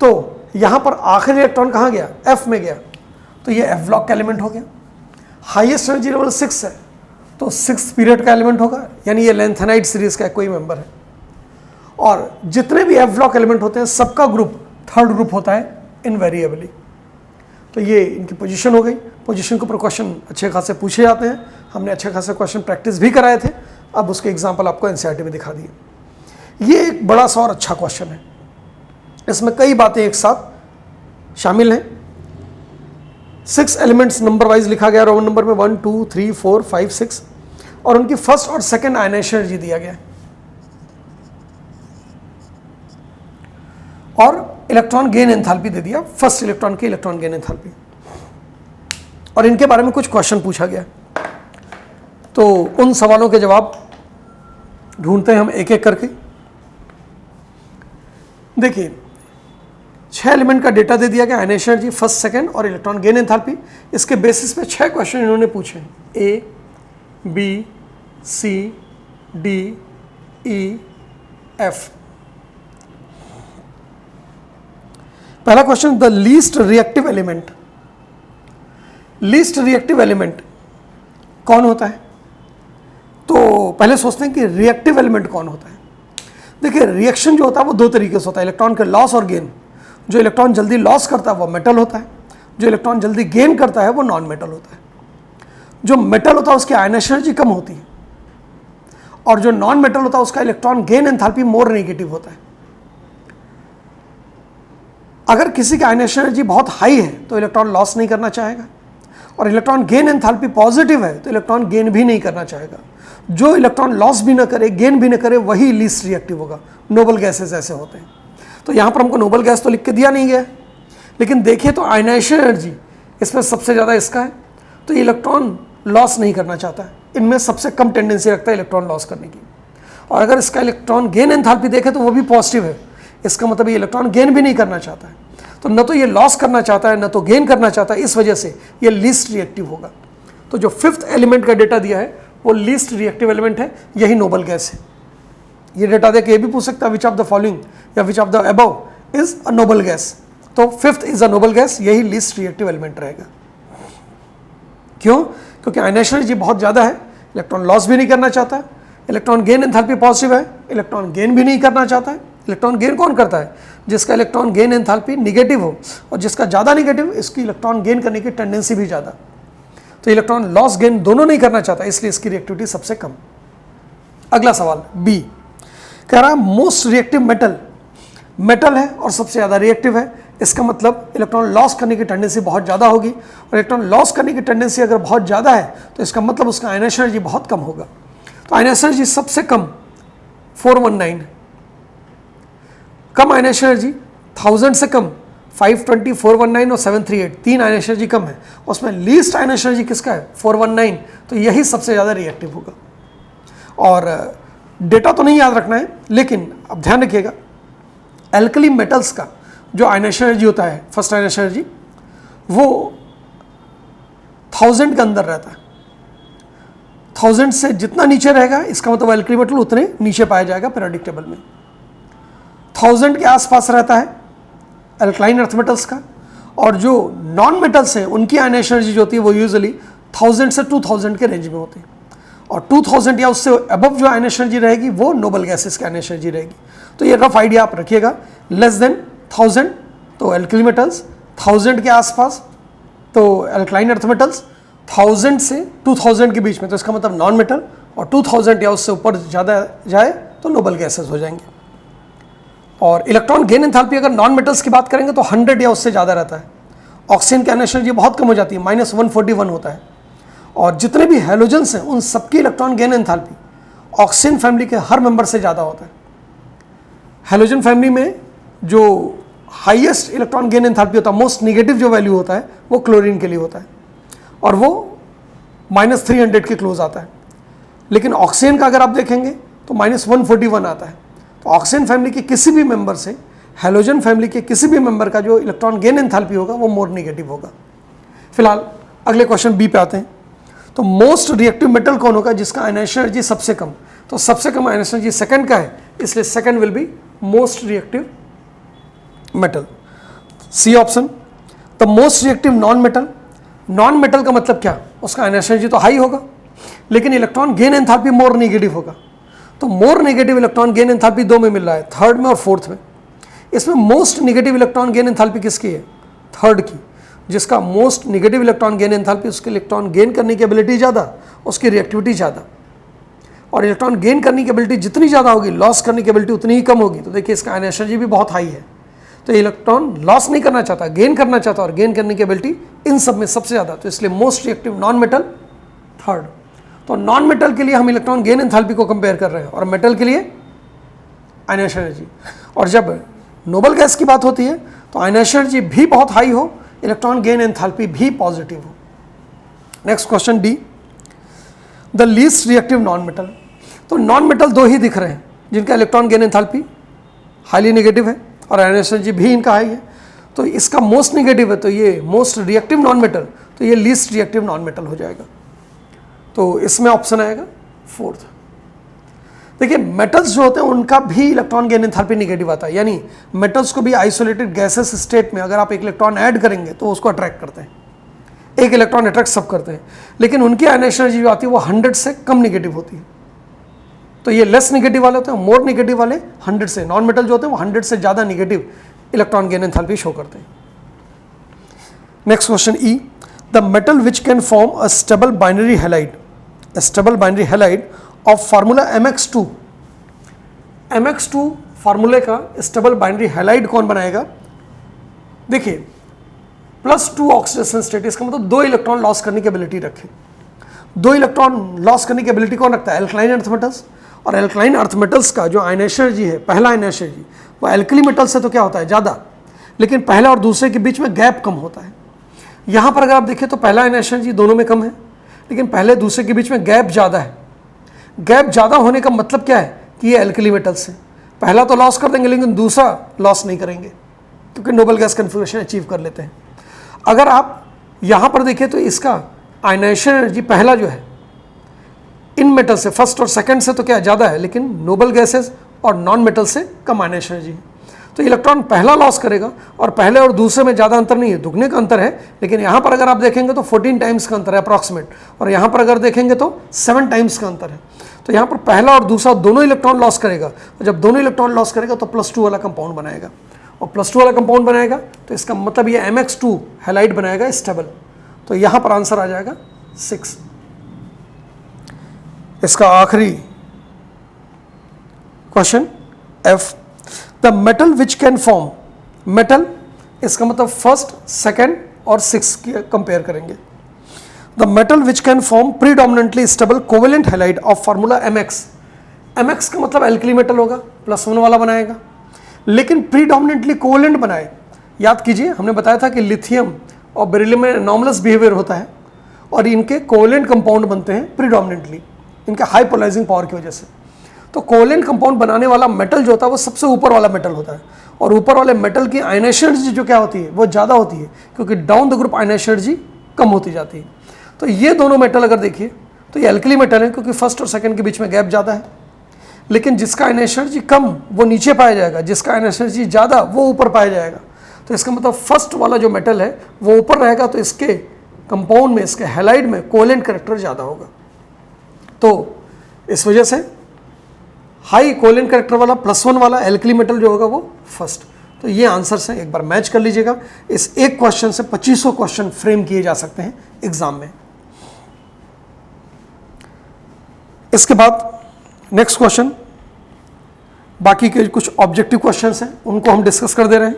तो यहाँ पर आखिरी इलेक्ट्रॉन कहाँ गया? f में गया, तो ये f ब्लॉक का एलिमेंट हो गया। हाईएस्ट एनर्जी लेवल 6 है तो 6th पीरियड का एलिमेंट होगा, यानी ये लेंथेनाइड सीरीज का कोई मेंबर है। और जितने भी f ब्लॉक एलिमेंट होते हैं सबका ग्रुप थर्ड ग्रुप होता है इनवेरिएबली। तो ये इनकी पोजीशन हो गई। पोजीशन के ऊपर क्वेश्चन अच्छे खासे पूछे जाते हैं, हमने अच्छे खासे क्वेश्चन प्रैक्टिस भी कराए थे, अब उसके एग्जाम्पल आपको एनसीईआरटी में दिखा दिए। ये एक बड़ा सा और अच्छा क्वेश्चन है, इसमें कई बातें एक साथ शामिल हैं। 6 एलिमेंट्स नंबर वाइज लिखा गया, रोमन नंबर में 1 2 3 4 5 6, और उनकी फर्स्ट और सेकंड आयनाइजेशन एनर्जी दिया गया है, और इलेक्ट्रॉन गेन एंथैल्पी दे दिया, फर्स्ट इलेक्ट्रॉन की इलेक्ट्रॉन गेन एंथैल्पी, और इनके बारे में कुछ क्वेश्चन पूछा गया। तो उन सवालों के जवाब ढूंढते हैं हम एक एक करके। देखिए 6 एलिमेंट का डेटा दे दिया गया, आयनाइजेशन एनर्जी, फर्स्ट सेकंड और इलेक्ट्रॉन गेन एंथैल्पी। इसके बेसिस पे 6 क्वेश्चन इन्होंने पूछे हैं, A, B, C, D, E, F। पहला question, the least reactive element. Least reactive element कौन होता है? तो पहले सोचते हैं कि रिएक्टिव एलिमेंट कौन होता है। देखिए रिएक्शन जो होता है वो दो तरीके से होता है, इलेक्ट्रॉन के लॉस और गेन। जो इलेक्ट्रॉन जल्दी लॉस करता है वो मेटल होता है, जो इलेक्ट्रॉन जल्दी गेन करता है वो नॉन मेटल होता है। जो मेटल होता है उसकी आयनेशन एनर्जी कम होती है, और जो नॉन मेटल होता है उसका electron gain enthalpy more negative होता है। अगर किसी की आयनेशन एनर्जी बहुत हाई है तो इलेक्ट्रॉन लॉस नहीं करना चाहेगा, और इलेक्ट्रॉन गेन एंथैल्पी पॉजिटिव है तो इलेक्ट्रॉन गेन भी नहीं करना चाहेगा। जो इलेक्ट्रॉन लॉस भी ना करे, गेन भी ना करे, वही लीस्ट रिएक्टिव होगा। नोबल गैसेस ऐसे होते हैं। तो यहाँ पर हमको नोबल गैस तो लिख के दिया नहीं गया, लेकिन देखिए तो आयनेशन एनर्जी इसमें सबसे ज़्यादा इसका है, तो इलेक्ट्रॉन लॉस नहीं करना चाहता है। इनमें सबसे कम टेंडेंसी रखता है इलेक्ट्रॉन लॉस करने की। और अगर इसका इलेक्ट्रॉन गेन एंथैल्पी देखें तो वो भी पॉजिटिव है, इसका मतलब ये इलेक्ट्रॉन गेन भी नहीं करना चाहता है। तो न तो ये लॉस करना चाहता है, न तो गेन करना चाहता है, इस वजह से ये लीस्ट रिएक्टिव होगा। तो जो फिफ्थ एलिमेंट का डेटा दिया है वो लीस्ट रिएक्टिव एलिमेंट है, यही नोबल गैस है। ये डेटा देख के ये भी पूछ सकता है विच ऑफ द फॉलोइंग या which of the above is a noble gas. तो fifth is a noble gas, यही लीस्ट रिएक्टिव एलिमेंट रहेगा। क्यों? क्योंकि आयनेशन एनर्जी बहुत ज़्यादा है, इलेक्ट्रॉन लॉस भी नहीं करना चाहता है, इलेक्ट्रॉन गेन एंथैल्पी पॉजिटिव है, इलेक्ट्रॉन गेन भी नहीं करना चाहता है। इलेक्ट्रॉन गेन कौन करता है? जिसका इलेक्ट्रॉन गेन एंथैल्पी निगेटिव हो, और जिसका ज़्यादा निगेटिव इसकी इलेक्ट्रॉन गेन करने की टेंडेंसी भी ज़्यादा। तो इलेक्ट्रॉन लॉस गेन दोनों नहीं करना चाहता, इसलिए इसकी रिएक्टिविटी सबसे कम। अगला सवाल बी कह रहा है मोस्ट रिएक्टिव मेटल, मेटल है और सबसे ज़्यादा रिएक्टिव है, इसका मतलब इलेक्ट्रॉन लॉस करने की टेंडेंसी बहुत ज़्यादा होगी, और इलेक्ट्रॉन लॉस करने की टेंडेंसी अगर बहुत ज़्यादा है तो इसका मतलब उसका आयनेशन एनर्जी बहुत कम होगा। तो आयनेशन एनर्जी सबसे कम 419 है। कम आयनेशन एनर्जी 1000 से कम 520, 419 और 738, तीन आयनेशन एनर्जी कम है। उसमें लीस्ट आयनेशन एनर्जी किसका है? 419, तो यही सबसे ज़्यादा रिएक्टिव होगा। और डेटा तो नहीं याद रखना है, लेकिन अब ध्यान रखिएगा एल्कली मेटल्स का जो आयनेशन एनर्जी होता है, फर्स्ट आयनेशन एनर्जी, वो 1000 के अंदर रहता है। 1000 से जितना नीचे रहेगा इसका मतलब एल्कली मेटल उतने नीचे पाया जाएगा पीरियोडिक टेबल में। 1000 के आसपास रहता है एल्कलाइन अर्थ मेटल्स का, और जो नॉन मेटल्स हैं उनकी आयनेशन एनर्जी जो होती है वो यूजुअली 1000 से 2000 के रेंज में होती है, और 2000 या उससे अबव जो आयनेशन एनर्जी रहेगी वो नोबल गैसेस की आयनेशन एनर्जी रहेगी। तो ये रफ आइडिया आप रखिएगा, लेस देन 1000 तो एल्कली मेटल्स, 1000 के आसपास तो एल्कलाइन अर्थ मेटल्स, 1000 से 2000 के बीच में तो इसका मतलब नॉन मेटल, और 2000 या उससे ऊपर ज़्यादा जाए तो नोबल गैसेस हो जाएंगे। और इलेक्ट्रॉन गेन एंथैल्पी अगर नॉन मेटल्स की बात करेंगे तो 100 या उससे ज़्यादा रहता है। ऑक्सीजन की आयनेशन एनर्जी बहुत कम हो जाती है, -141 होता है। और जितने भी हैलोजेंस हैं उन सबकी electron gain enthalpy oxygen family के हर मेंबर से ज़्यादा होता है। हैलोजन फैमिली में जो हाईएस्ट इलेक्ट्रॉन गेन एंथैल्पी होता है, मोस्ट निगेटिव जो वैल्यू होता है वो क्लोरीन के लिए होता है, और वो -300 के क्लोज आता है। लेकिन ऑक्सीजन का अगर आप देखेंगे तो -141 आता है। तो ऑक्सीजन फैमिली के किसी भी मेंबर से हैलोजन फैमिली के किसी भी मेंबर का जो इलेक्ट्रॉन गेन एंथैल्पी होगा वो मोर नेगेटिव होगा। फिलहाल अगले क्वेश्चन बी पे आते हैं। तो मोस्ट रिएक्टिव मेटल कौन होगा जिसका आयनेशन एनर्जी सबसे कम? तो सबसे कम आयनेशन एनर्जी सेकंड का है, इसलिए second will be most reactive metal. C option. The most reactive non metal, non metal का मतलब क्या? उसका आयनेशन एनर्जी तो हाई होगा लेकिन electron gain enthalpy more negative होगा। तो more negative electron gain enthalpy दो में मिल रहा है, थर्ड में और फोर्थ में। इसमें most negative electron gain enthalpy किसकी है? थर्ड की। जिसका most negative electron gain enthalpy, उसके इलेक्ट्रॉन गेन करने की एबिलिटी ज़्यादा, उसकी रिएक्टिविटी ज़्यादा। और इलेक्ट्रॉन गेन करने की एबिलिटी जितनी ज़्यादा होगी, लॉस करने की एबिलिटी उतनी ही कम होगी। तो देखिए इसका आयनेशन एनर्जी भी बहुत हाई है। तो इलेक्ट्रॉन लॉस नहीं करना चाहता, गेन करना चाहता, और गेन करने की एबिलिटी इन सब में सबसे ज़्यादा। तो इसलिए most reactive non metal third. तो नॉन मेटल के लिए हम इलेक्ट्रॉन गेन एंथैल्पी को कंपेयर कर रहे हैं, और मेटल के लिए आयनेशन एनर्जी। और जब नोबल गैस की बात होती है तो आयनेशन एनर्जी भी बहुत हाई हो, इलेक्ट्रॉन गेन एंथैल्पी भी पॉजिटिव हो। Next question D, the least reactive non metal. तो नॉन मेटल दो ही दिख रहे हैं जिनका electron gain enthalpy highly negative है और आयनेशन एनर्जी भी इनका हाई है। तो इसका मोस्ट नेगेटिव है, तो ये मोस्ट रिएक्टिव नॉन मेटल, तो ये लीस्ट रिएक्टिव नॉन मेटल हो जाएगा। तो इसमें ऑप्शन आएगा फोर्थ। देखिए मेटल्स जो होते हैं उनका भी इलेक्ट्रॉन गेन एंथैल्पी नेगेटिव आता है, यानी मेटल्स को भी आइसोलेटेड गैसेस स्टेट में अगर आप एक इलेक्ट्रॉन ऐड करेंगे तो उसको अट्रैक्ट करते हैं, एक इलेक्ट्रॉन अट्रैक्ट सब करते हैं, लेकिन उनकी आयनेशन एनर्जी जो आती है वो 100 से कम नेगेटिव होती है। तो ये लेस नेगेटिव वाले होते हैं, मोर नेगेटिव वाले 100 से, नॉन मेटल जो होते हैं वो 100 से ज़्यादा negative electron gain enthalpy show करते हैं। Next question E, the metal which can form a stable binary halide of formula mx2, mx2 फार्मूले का स्टेबल बाइनरी हैलाइड कौन बनाएगा? देखिए +2 ऑक्सीडेशन स्टेट, इसका मतलब 2 इलेक्ट्रॉन लॉस करने की एबिलिटी रखे। 2 इलेक्ट्रॉन लॉस करने की एबिलिटी कौन रखता है? Alkaline earth metals. और एल्कलाइन अर्थ मेटल्स का जो आयनेशन एनर्जी है, पहला आयनेशन एनर्जी, वो एल्कली मेटल से तो क्या होता है? ज़्यादा, लेकिन पहले और दूसरे के बीच में गैप कम होता है। यहाँ पर अगर आप देखें तो पहला आयनेशन एनर्जी दोनों में कम है, लेकिन पहले दूसरे के बीच में गैप ज़्यादा है। गैप ज़्यादा होने का मतलब क्या है कि ये एल्कली मेटल्स है। पहला तो लॉस कर देंगे लेकिन दूसरा लॉस नहीं करेंगे, क्योंकि नोबल गैस कन्फिगरेशन अचीव कर लेते हैं। अगर आप यहाँ पर देखें तो इसका आयनेशन एनर्जी पहला जो है इन मेटल से, फर्स्ट और सेकंड से तो क्या ज़्यादा है, लेकिन नोबल गैसेस और नॉन मेटल से कम आयनेशन एनर्जी है। तो इलेक्ट्रॉन पहला लॉस करेगा, और पहले और दूसरे में ज़्यादा अंतर नहीं है, दुगने का अंतर है, लेकिन यहाँ पर अगर आप देखेंगे तो 14 टाइम्स का अंतर है अप्रॉक्सीमेट, और यहाँ पर अगर देखेंगे तो 7 टाइम्स का अंतर है। तो यहाँ पर पहला और दूसरा दोनों इलेक्ट्रॉन लॉस करेगा, और जब दोनों इलेक्ट्रॉन लॉस करेगा तो +2 वाला कंपाउंड बनाएगा, और +2 वाला कंपाउंड बनाएगा तो इसका मतलब ये mx2 हैलाइड बनाएगा स्टेबल। तो यहाँ पर आंसर आ जाएगा 6। इसका आखिरी question F, the metal which can form, metal इसका मतलब फर्स्ट, सेकेंड और 6 की कंपेयर करेंगे। The metal which can form predominantly stable covalent halide of formula mx, mx का मतलब एल्कली मेटल होगा, +1 वाला बनाएगा, लेकिन प्रीडोमिनेंटली कोवेलेंट बनाए। याद कीजिए हमने बताया था कि लिथियम और बेरिलियम में एनॉमलस बिहेवियर होता है, और इनके कोवेलेंट कंपाउंड बनते हैं प्रीडोमिनेंटली, इनका हाई पोलराइजिंग पावर की वजह से। तो कोवेलेंट कंपाउंड बनाने वाला मेटल जो होता है वो सबसे ऊपर वाला मेटल होता है, और ऊपर वाले मेटल की आयनेशन एनर्जी जो क्या होती है वो ज़्यादा होती है, क्योंकि down the group ionisation energy कम होती जाती है। तो ये दोनों मेटल अगर देखिए तो ये एल्कली मेटल है, क्योंकि फर्स्ट और सेकंड के बीच में गैप ज़्यादा है, लेकिन जिसका आयनेशन एनर्जी कम वो नीचे पाया जाएगा, जिसका आयनेशन एनर्जी ज़्यादा वो ऊपर पाया जाएगा। तो इसका मतलब फर्स्ट वाला जो मेटल है वो ऊपर रहेगा, तो इसके कंपाउंड में, इसके हैलाइड में कोवेलेंट कैरेक्टर ज़्यादा होगा। तो इस वजह से हाई कोवेलेंट कैरेक्टर वाला +1 वाला एल्कली मेटल जो होगा वो फर्स्ट। तो ये आंसर से एक बार मैच कर लीजिएगा। इस एक क्वेश्चन से 2500 क्वेश्चन फ्रेम किए जा सकते हैं एग्जाम में। इसके बाद नेक्स्ट क्वेश्चन, बाकी के कुछ ऑब्जेक्टिव क्वेश्चंस हैं उनको हम डिस्कस कर दे रहे हैं।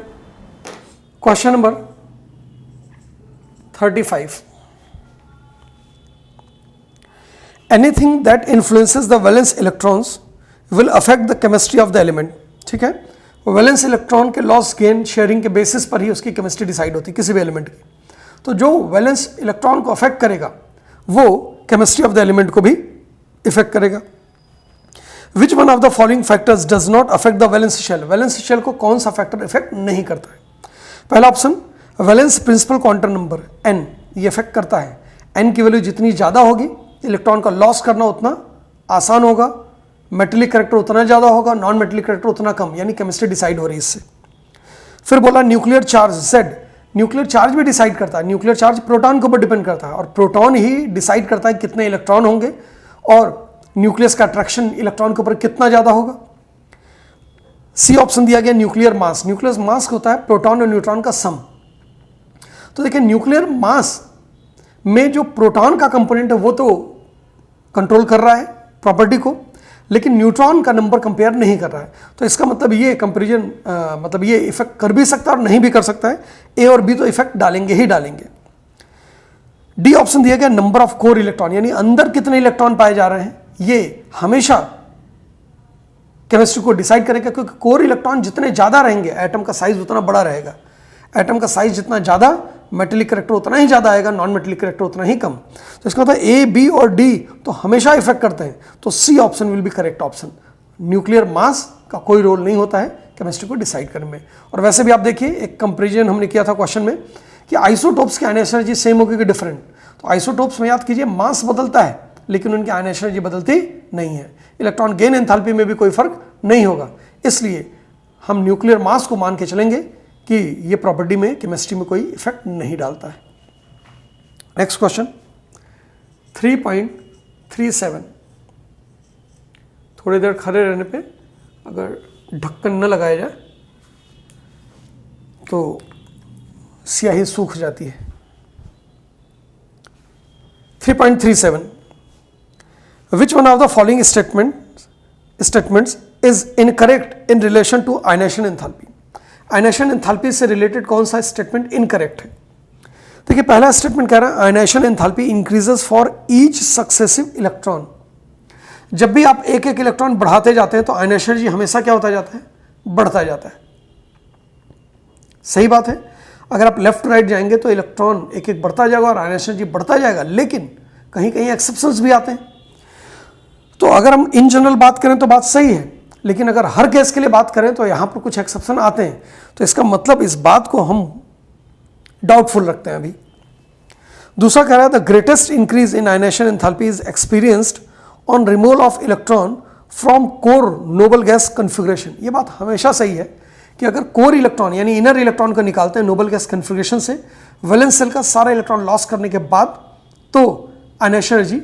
Question number 35, anything that influences the valence electrons will affect the chemistry of the element. ठीक है, वैलेंस इलेक्ट्रॉन के लॉस गेन शेयरिंग के बेसिस पर ही उसकी केमिस्ट्री डिसाइड होती है किसी भी एलिमेंट की। तो जो वैलेंस इलेक्ट्रॉन को अफेक्ट करेगा वो केमिस्ट्री ऑफ द एलिमेंट को भी इफेक्ट करेगा। Which one of the following factors does not affect the valence shell, valence shell को कौन सा फैक्टर इफेक्ट नहीं करता है? पहला option, valence principal quantum number n, ये इफेक्ट करता है। n की वैल्यू जितनी ज़्यादा होगी इलेक्ट्रॉन का लॉस करना उतना आसान होगा, मेटेलिक कैरेक्टर उतना ज़्यादा होगा, नॉन मेटेलिक कैरेक्टर उतना कम, यानी केमिस्ट्री डिसाइड हो रही है इससे। फिर बोला nuclear charge Z, nuclear charge भी डिसाइड करता है, न्यूक्लियर चार्ज प्रोटॉन के ऊपर डिपेंड करता है, और प्रोटॉन ही डिसाइड करता है कितने इलेक्ट्रॉन होंगे और न्यूक्लियस का अट्रैक्शन इलेक्ट्रॉन के ऊपर कितना ज़्यादा होगा। सी ऑप्शन दिया गया न्यूक्लियर मास, न्यूक्लियर मास होता है प्रोटॉन और न्यूट्रॉन का सम। तो देखिए न्यूक्लियर मास में जो प्रोटॉन का कंपोनेंट है वो तो कंट्रोल कर रहा है प्रॉपर्टी को, लेकिन न्यूट्रॉन का नंबर कंपेयर नहीं कर रहा है। तो इसका मतलब ये कंपेरिजन मतलब ये इफेक्ट कर भी सकता है और नहीं भी कर सकता है, ए और बी तो इफेक्ट डालेंगे ही डालेंगे। डी ऑप्शन दिया गया नंबर ऑफ कोर इलेक्ट्रॉन, यानी अंदर कितने इलेक्ट्रॉन पाए जा रहे हैं, ये हमेशा केमिस्ट्री को डिसाइड करेगा, क्योंकि कोर इलेक्ट्रॉन जितने ज़्यादा रहेंगे एटम का साइज उतना बड़ा रहेगा। एटम का साइज जितना ज़्यादा मेटेलिक कैरेक्टर उतना ही ज़्यादा आएगा, नॉन मेटेलिक कैरेक्टर उतना ही कम। तो इसका मतलब ए, बी और डी तो हमेशा इफेक्ट करते हैं, तो C option will be correct option. Nuclear mass का कोई रोल नहीं होता है केमिस्ट्री को डिसाइड करने में। और वैसे भी आप देखिए एक कंपेरिजन हमने किया था क्वेश्चन में कि आइसोटोप्स की आयनेशन एनर्जी सेम होगी कि डिफरेंट। तो आइसोटोप्स में याद कीजिए मास बदलता है लेकिन उनकी आयनेशन एनर्जी बदलती नहीं है। इलेक्ट्रॉन गेन एंथैल्पी में भी कोई फर्क नहीं होगा, इसलिए हम न्यूक्लियर मास को मान के चलेंगे कि ये प्रॉपर्टी में केमिस्ट्री में कोई इफेक्ट नहीं डालता है। नेक्स्ट क्वेश्चन 3.37, थोड़ी देर खड़े रहने पे अगर ढक्कन न लगाया जाए तो स्याही सूख जाती है। 3.37 Which one of the following statements is incorrect in relation to ionization enthalpy? Ionization enthalpy से रिलेटेड कौन सा स्टेटमेंट इनकरेक्ट है? देखिए पहला स्टेटमेंट कह रहा है ionization enthalpy increases for each successive electron. जब भी आप एक एक इलेक्ट्रॉन बढ़ाते जाते हैं तो आयनाइजेशन एनर्जी हमेशा क्या होता जाता है? बढ़ता जाता है। सही बात है। अगर आप लेफ्ट राइट जाएंगे तो इलेक्ट्रॉन एक एक बढ़ता जाएगा और आयनाइजेशन एनर्जी बढ़ता जाएगा, लेकिन कहीं कहीं एक्सेप्शंस भी आते हैं। तो अगर हम इन जनरल बात करें तो बात सही है, लेकिन अगर हर केस के लिए बात करें तो यहां पर कुछ एक्सेप्शन आते हैं। तो इसका मतलब इस बात को हम डाउटफुल रखते हैं अभी। दूसरा कह रहा है the greatest increase in ionization enthalpy is experienced on removal of electron from core noble gas configuration. ये बात हमेशा सही है कि अगर कोर इलेक्ट्रॉन यानी इनर इलेक्ट्रॉन को निकालते हैं नोबल गैस कन्फिग्रेशन से, वैलेंस शेल का सारा इलेक्ट्रॉन लॉस करने के बाद, तो आयनाइजेशन एनर्जी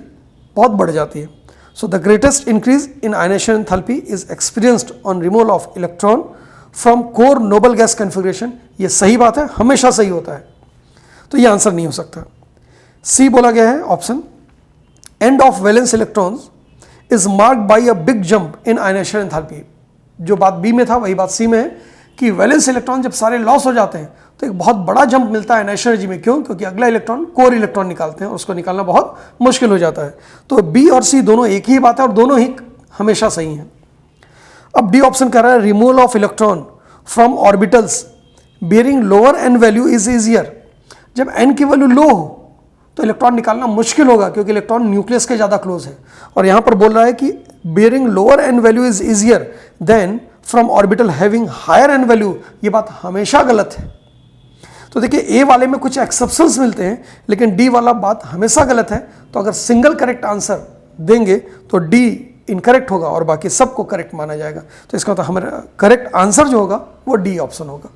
बहुत बढ़ जाती है। So the greatest increase in ionization enthalpy is experienced on removal of electron from core noble gas configuration। ये सही बात है, हमेशा सही होता है, तो ये आंसर नहीं हो सकता। सी बोला गया है option end of valence electrons is marked by a big jump in ionization enthalpy. जो बात बी में था वही बात सी में है कि वैलेंस इलेक्ट्रॉन जब सारे लॉस हो जाते हैं तो एक बहुत बड़ा जंप मिलता है आयनाइजेशन एनर्जी में। क्यों? क्योंकि अगला इलेक्ट्रॉन कोर इलेक्ट्रॉन निकालते हैं और उसको निकालना बहुत मुश्किल हो जाता है। तो बी और सी दोनों एक ही बात है और दोनों ही हमेशा सही हैं। अब डी ऑप्शन कह रहा है removal of electron from orbitals bearing lower n value is easier. जब एन की वैल्यू लो हो तो इलेक्ट्रॉन निकालना मुश्किल होगा क्योंकि इलेक्ट्रॉन न्यूक्लियस के ज़्यादा क्लोज है। और यहाँ पर बोल रहा है कि bearing lower n value is easier than from orbital having higher n value. ये बात हमेशा गलत है। तो देखिए ए वाले में कुछ एक्सेप्शंस मिलते हैं, लेकिन डी वाला बात हमेशा गलत है। तो अगर सिंगल करेक्ट आंसर देंगे तो डी इनकरेक्ट होगा और बाकी सबको करेक्ट माना जाएगा। तो इसका मतलब हमारा करेक्ट आंसर जो होगा वो डी ऑप्शन होगा।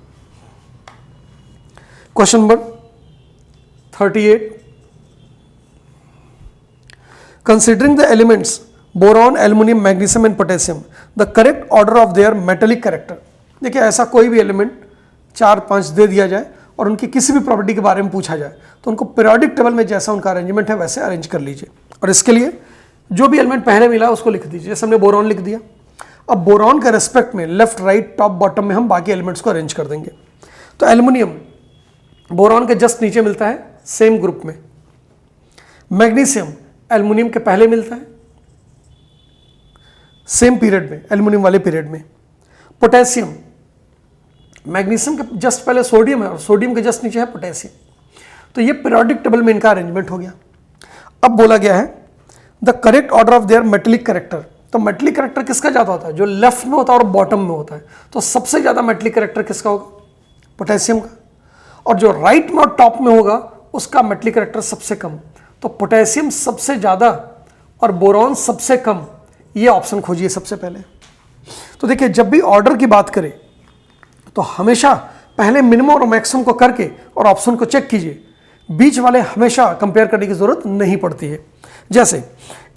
Question number 38 considering the elements boron, aluminium, magnesium and potassium the correct order of there metallic character. देखिए ऐसा कोई भी एलिमेंट 4-5 दे दिया जाए और उनकी किसी भी प्रॉपर्टी के बारे में पूछा जाए तो उनको पीरियोडिक टेबल में जैसा उनका अरेंजमेंट है वैसे अरेंज कर लीजिए। और इसके लिए जो भी एलिमेंट पहले मिला उसको लिख दीजिए। जैसे हमने बोरॉन लिख दिया, अब बोरॉन के रेस्पेक्ट में लेफ्ट राइट टॉप बॉटम में हम बाकी एलिमेंट्स को अरेंज कर देंगे। तो एल्युमिनियम बोरॉन के जस्ट नीचे मिलता है सेम ग्रुप में। मैग्नीशियम एल्युमिनियम के पहले मिलता है सेम पीरियड में, एल्युमिनियम वाले पीरियड में। पोटेशियम मैग्नीशियम के जस्ट पहले सोडियम है और सोडियम के जस्ट नीचे है पोटेशियम। तो ये पीरियोडिक टेबल में इनका अरेंजमेंट हो गया। अब बोला गया है the correct order of there metallic character. तो मेटेलिक कैरेक्टर किसका ज्यादा होता है? जो लेफ्ट में होता है और बॉटम में होता है। तो सबसे ज्यादा मेटेलिक कैरेक्टर किसका होगा? पोटेशियम का। और जो राइट में और टॉप में होगा उसका मेटेलिक कैरेक्टर सबसे कम। तो पोटेशियम सबसे ज्यादा और बोरॉन सबसे कम, ये ऑप्शन खोजिए सबसे पहले। तो देखिए जब भी ऑर्डर की बात करें तो हमेशा पहले मिनिमम और मैक्सिमम को करके और ऑप्शन को चेक कीजिए। बीच वाले हमेशा कंपेयर करने की जरूरत नहीं पड़ती है। जैसे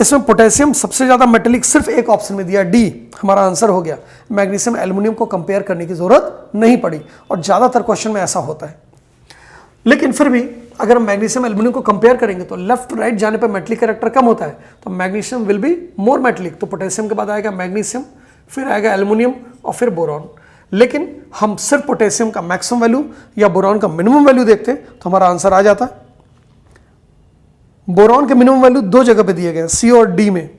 इसमें पोटेशियम सबसे ज्यादा मेटेलिक सिर्फ एक ऑप्शन में दिया, डी हमारा आंसर हो गया। मैग्नीशियम एल्युमिनियम को कंपेयर करने की जरूरत नहीं पड़ी और ज्यादातर क्वेश्चन में ऐसा होता है। लेकिन फिर भी अगर हम मैग्नीशियम एल्युमिनियम को कंपेयर करेंगे तो लेफ्ट राइट जाने पर मेटेलिक कैरेक्टर कम होता है, तो magnesium will be more metallic. तो पोटेशियम के बाद आएगा मैग्नीशियम, फिर आएगा एल्युमिनियम और फिर बोरॉन। लेकिन हम सिर्फ पोटेशियम का मैक्सिमम वैल्यू या बोरॉन का मिनिमम वैल्यू देखते तो हमारा आंसर आ जाता। बोरॉन के मिनिमम वैल्यू दो जगह पे दिए गए, सी और डी में,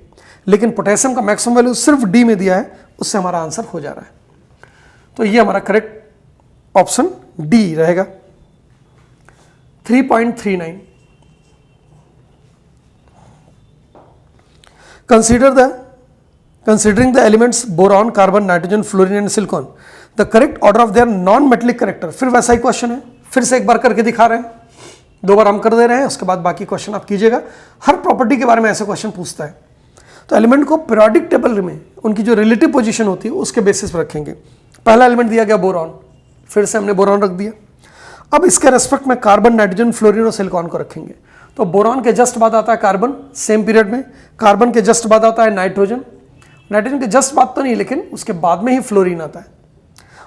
लेकिन पोटेशियम का मैक्सिमम वैल्यू सिर्फ डी में दिया है, उससे हमारा आंसर हो जा रहा है। तो ये हमारा करेक्ट ऑप्शन डी रहेगा। 3.39 considering the elements boron, carbon, nitrogen, fluorine and silicon the correct order of their non metallic character। फिर वैसा ही क्वेश्चन है, फिर से एक बार करके दिखा रहे हैं, 2 बार हम कर दे रहे हैं, उसके बाद बाकी क्वेश्चन आप कीजिएगा। हर प्रॉपर्टी के बारे में ऐसे क्वेश्चन पूछता है। तो एलिमेंट को पीरियोडिक टेबल में उनकी जो रिलेटिव पोजीशन होती है उसके बेसिस पर रखेंगे। पहला एलिमेंट दिया गया बोरॉन, फिर से हमने बोरॉन रख दिया। अब इसके रेस्पेक्ट में कार्बन, नाइट्रोजन, फ्लोरीन और सिलिकॉन को रखेंगे। तो बोरॉन के जस्ट बाद आता है कार्बन सेम पीरियड में, कार्बन के जस्ट बाद आता है नाइट्रोजन, नाइट्रोजन के जस्ट बाद तो नहीं, लेकिन उसके बाद में ही फ्लोरीन आता है।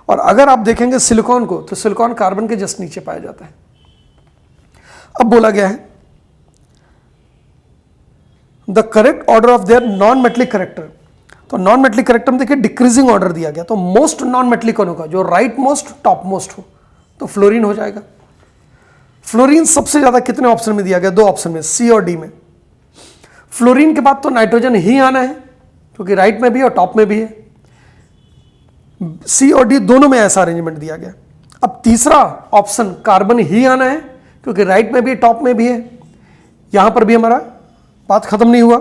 और अगर आप देखेंगे सिलिकॉन को, तो सिलिकॉन कार्बन के जस्ट नीचे पाया जाता है। अब बोला गया है the correct order of their non metallic character. तो नॉन मेटलिक करेक्टर में देखिए डिक्रीजिंग ऑर्डर दिया गया, तो मोस्ट नॉन मेटलिक कौन होगा, जो राइट मोस्ट टॉप मोस्ट हो, तो फ्लोरीन हो जाएगा। फ्लोरीन सबसे ज्यादा कितने ऑप्शन में दिया गया, 2 ऑप्शन में, सी और डी में। फ्लोरीन के बाद तो नाइट्रोजन ही आना है, क्योंकि राइट में भी और टॉप में भी है। सी और डी दोनों में ऐसा अरेंजमेंट दिया गया। अब तीसरा ऑप्शन कार्बन ही आना है, क्योंकि राइट में भी टॉप में भी है। यहां पर भी हमारा बात खत्म नहीं हुआ।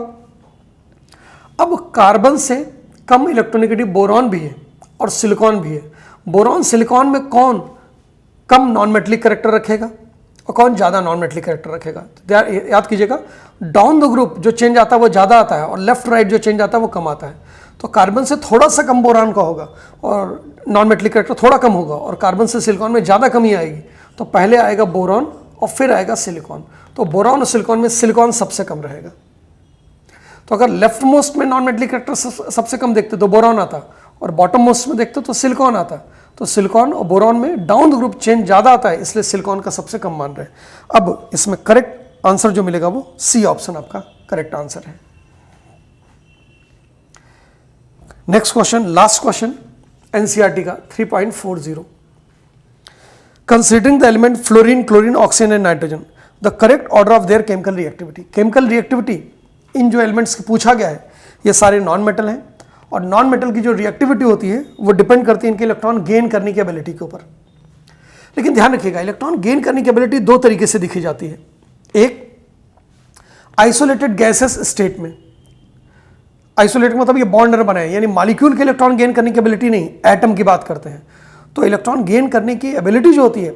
अब कार्बन से कम इलेक्ट्रोनेगेटिव बोरॉन भी है और सिलिकॉन भी है। बोरॉन सिलिकॉन में कौन कम नॉन मेटलिक कैरेक्टर रखेगा और कौन ज्यादा नॉन मेटलिक कैरेक्टर रखेगा? तो याद कीजिएगा, डाउन द ग्रुप जो चेंज आता है वो ज्यादा आता है और लेफ्ट राइट जो चेंज आता है वो कम आता है। तो कार्बन से थोड़ा सा कम बोरॉन का होगा और नॉन मेटलिक कैरेक्टर थोड़ा कम होगा, और कार्बन से सिलिकॉन में ज्यादा कमी आएगी। तो पहले आएगा बोरॉन और फिर आएगा सिलिकॉन। तो बोरॉन और सिलिकॉन में सिलिकॉन सबसे कम रहेगा। तो अगर लेफ्ट मोस्ट में नॉन मेटलिक कैरेक्टर सबसे कम देखते तो बोरॉन आता, और बॉटम मोस्ट में देखते तो सिलिकॉन आता। तो सिलिकॉन और बोरॉन में डाउन द ग्रुप चेंज ज्यादा आता है, इसलिए सिलिकॉन का सबसे कम मान रहे हैं। अब इसमें करेक्ट आंसर जो मिलेगा वो सी ऑप्शन आपका करेक्ट आंसर है। Next question, last question NCERT का 3.40। Considering the element fluorine, chlorine, oxygen and nitrogen, the correct order of their chemical reactivity. Chemical reactivity इन जो एलिमेंट्स की पूछा गया है ये सारे नॉन मेटल हैं, और नॉन मेटल की जो रिएक्टिविटी होती है वो डिपेंड करती है इनके इलेक्ट्रॉन गेन करने की एबिलिटी के ऊपर। लेकिन ध्यान रखिएगा, इलेक्ट्रॉन गेन करने की एबिलिटी 2 तरीके से दिखी जाती है। एक, आइसोलेटेड गैसेस स्टेट में। आइसोलेटेड मतलब ये बॉन्ड न बनाए, यानी मॉलिक्यूल के इलेक्ट्रॉन गेन करने की एबिलिटी नहीं, एटम की बात करते हैं। तो इलेक्ट्रॉन गेन करने की एबिलिटी जो होती है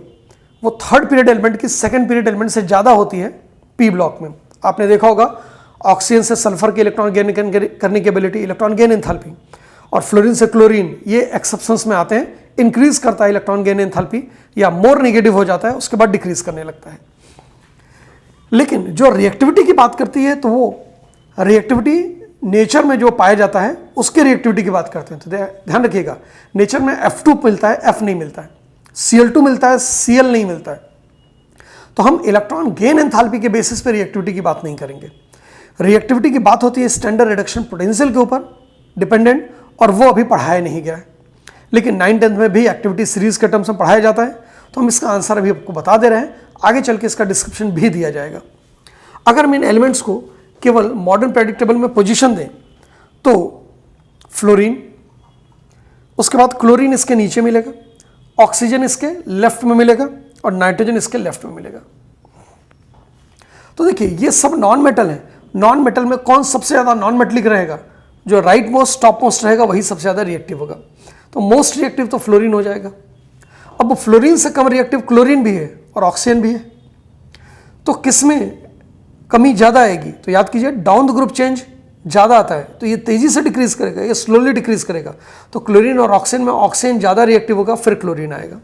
वो थर्ड पीरियड एलिमेंट की सेकंड पीरियड एलिमेंट से ज़्यादा होती है पी ब्लॉक में। आपने देखा होगा ऑक्सीजन से सल्फर के इलेक्ट्रॉन गेन करने की एबिलिटी, इलेक्ट्रॉन गेन एंथैल्पी, और फ्लोरीन से क्लोरीन, ये एक्सेप्शंस में आते हैं। इंक्रीज करता है इलेक्ट्रॉन गेन एंथैल्पी, या मोर नेगेटिव हो जाता है, उसके बाद डिक्रीज करने लगता है। लेकिन जो रिएक्टिविटी की बात करती है तो वो रिएक्टिविटी नेचर में जो पाया जाता है उसके रिएक्टिविटी की बात करते हैं। तो ध्यान रखिएगा, नेचर में F2 मिलता है, F नहीं मिलता है, Cl2 मिलता है, Cl नहीं मिलता है। तो हम इलेक्ट्रॉन गेन एंथैल्पी के बेसिस पे रिएक्टिविटी की बात नहीं करेंगे। रिएक्टिविटी की बात होती है स्टैंडर्ड रिडक्शन पोटेंशियल के ऊपर डिपेंडेंट, और वो अभी पढ़ाया नहीं गया है, लेकिन 9th-10th में भी एक्टिविटी सीरीज के टर्म्स में पढ़ाया जाता है। तो हम इसका आंसर अभी आपको बता दे रहे हैं, आगे चल के इसका डिस्क्रिप्शन भी दिया जाएगा। अगर हम इन एलिमेंट्स को केवल मॉडर्न प्रेडिक्टेबल में पोजीशन दें तो फ्लोरीन, उसके बाद क्लोरीन इसके नीचे मिलेगा, ऑक्सीजन इसके लेफ्ट में मिलेगा और नाइट्रोजन इसके लेफ्ट में मिलेगा। तो देखिए ये सब नॉन मेटल है। नॉन मेटल में कौन सबसे ज्यादा नॉन मेटलिक रहेगा? जो राइट मोस्ट टॉप मोस्ट रहेगा वही सबसे ज्यादा रिएक्टिव होगा। तो मोस्ट रिएक्टिव तो फ्लोरीन हो जाएगा। अब फ्लोरीन से कम रिएक्टिव क्लोरीन भी है और ऑक्सीजन भी है, तो किसमें कमी ज्यादा आएगी? तो याद कीजिए, डाउन द ग्रुप चेंज ज्यादा आता है, तो ये तेजी से डिक्रीज करेगा, ये स्लोली डिक्रीज करेगा। तो क्लोरीन और ऑक्सीजन में ऑक्सीजन ज्यादा रिएक्टिव होगा, फिर क्लोरीन आएगा।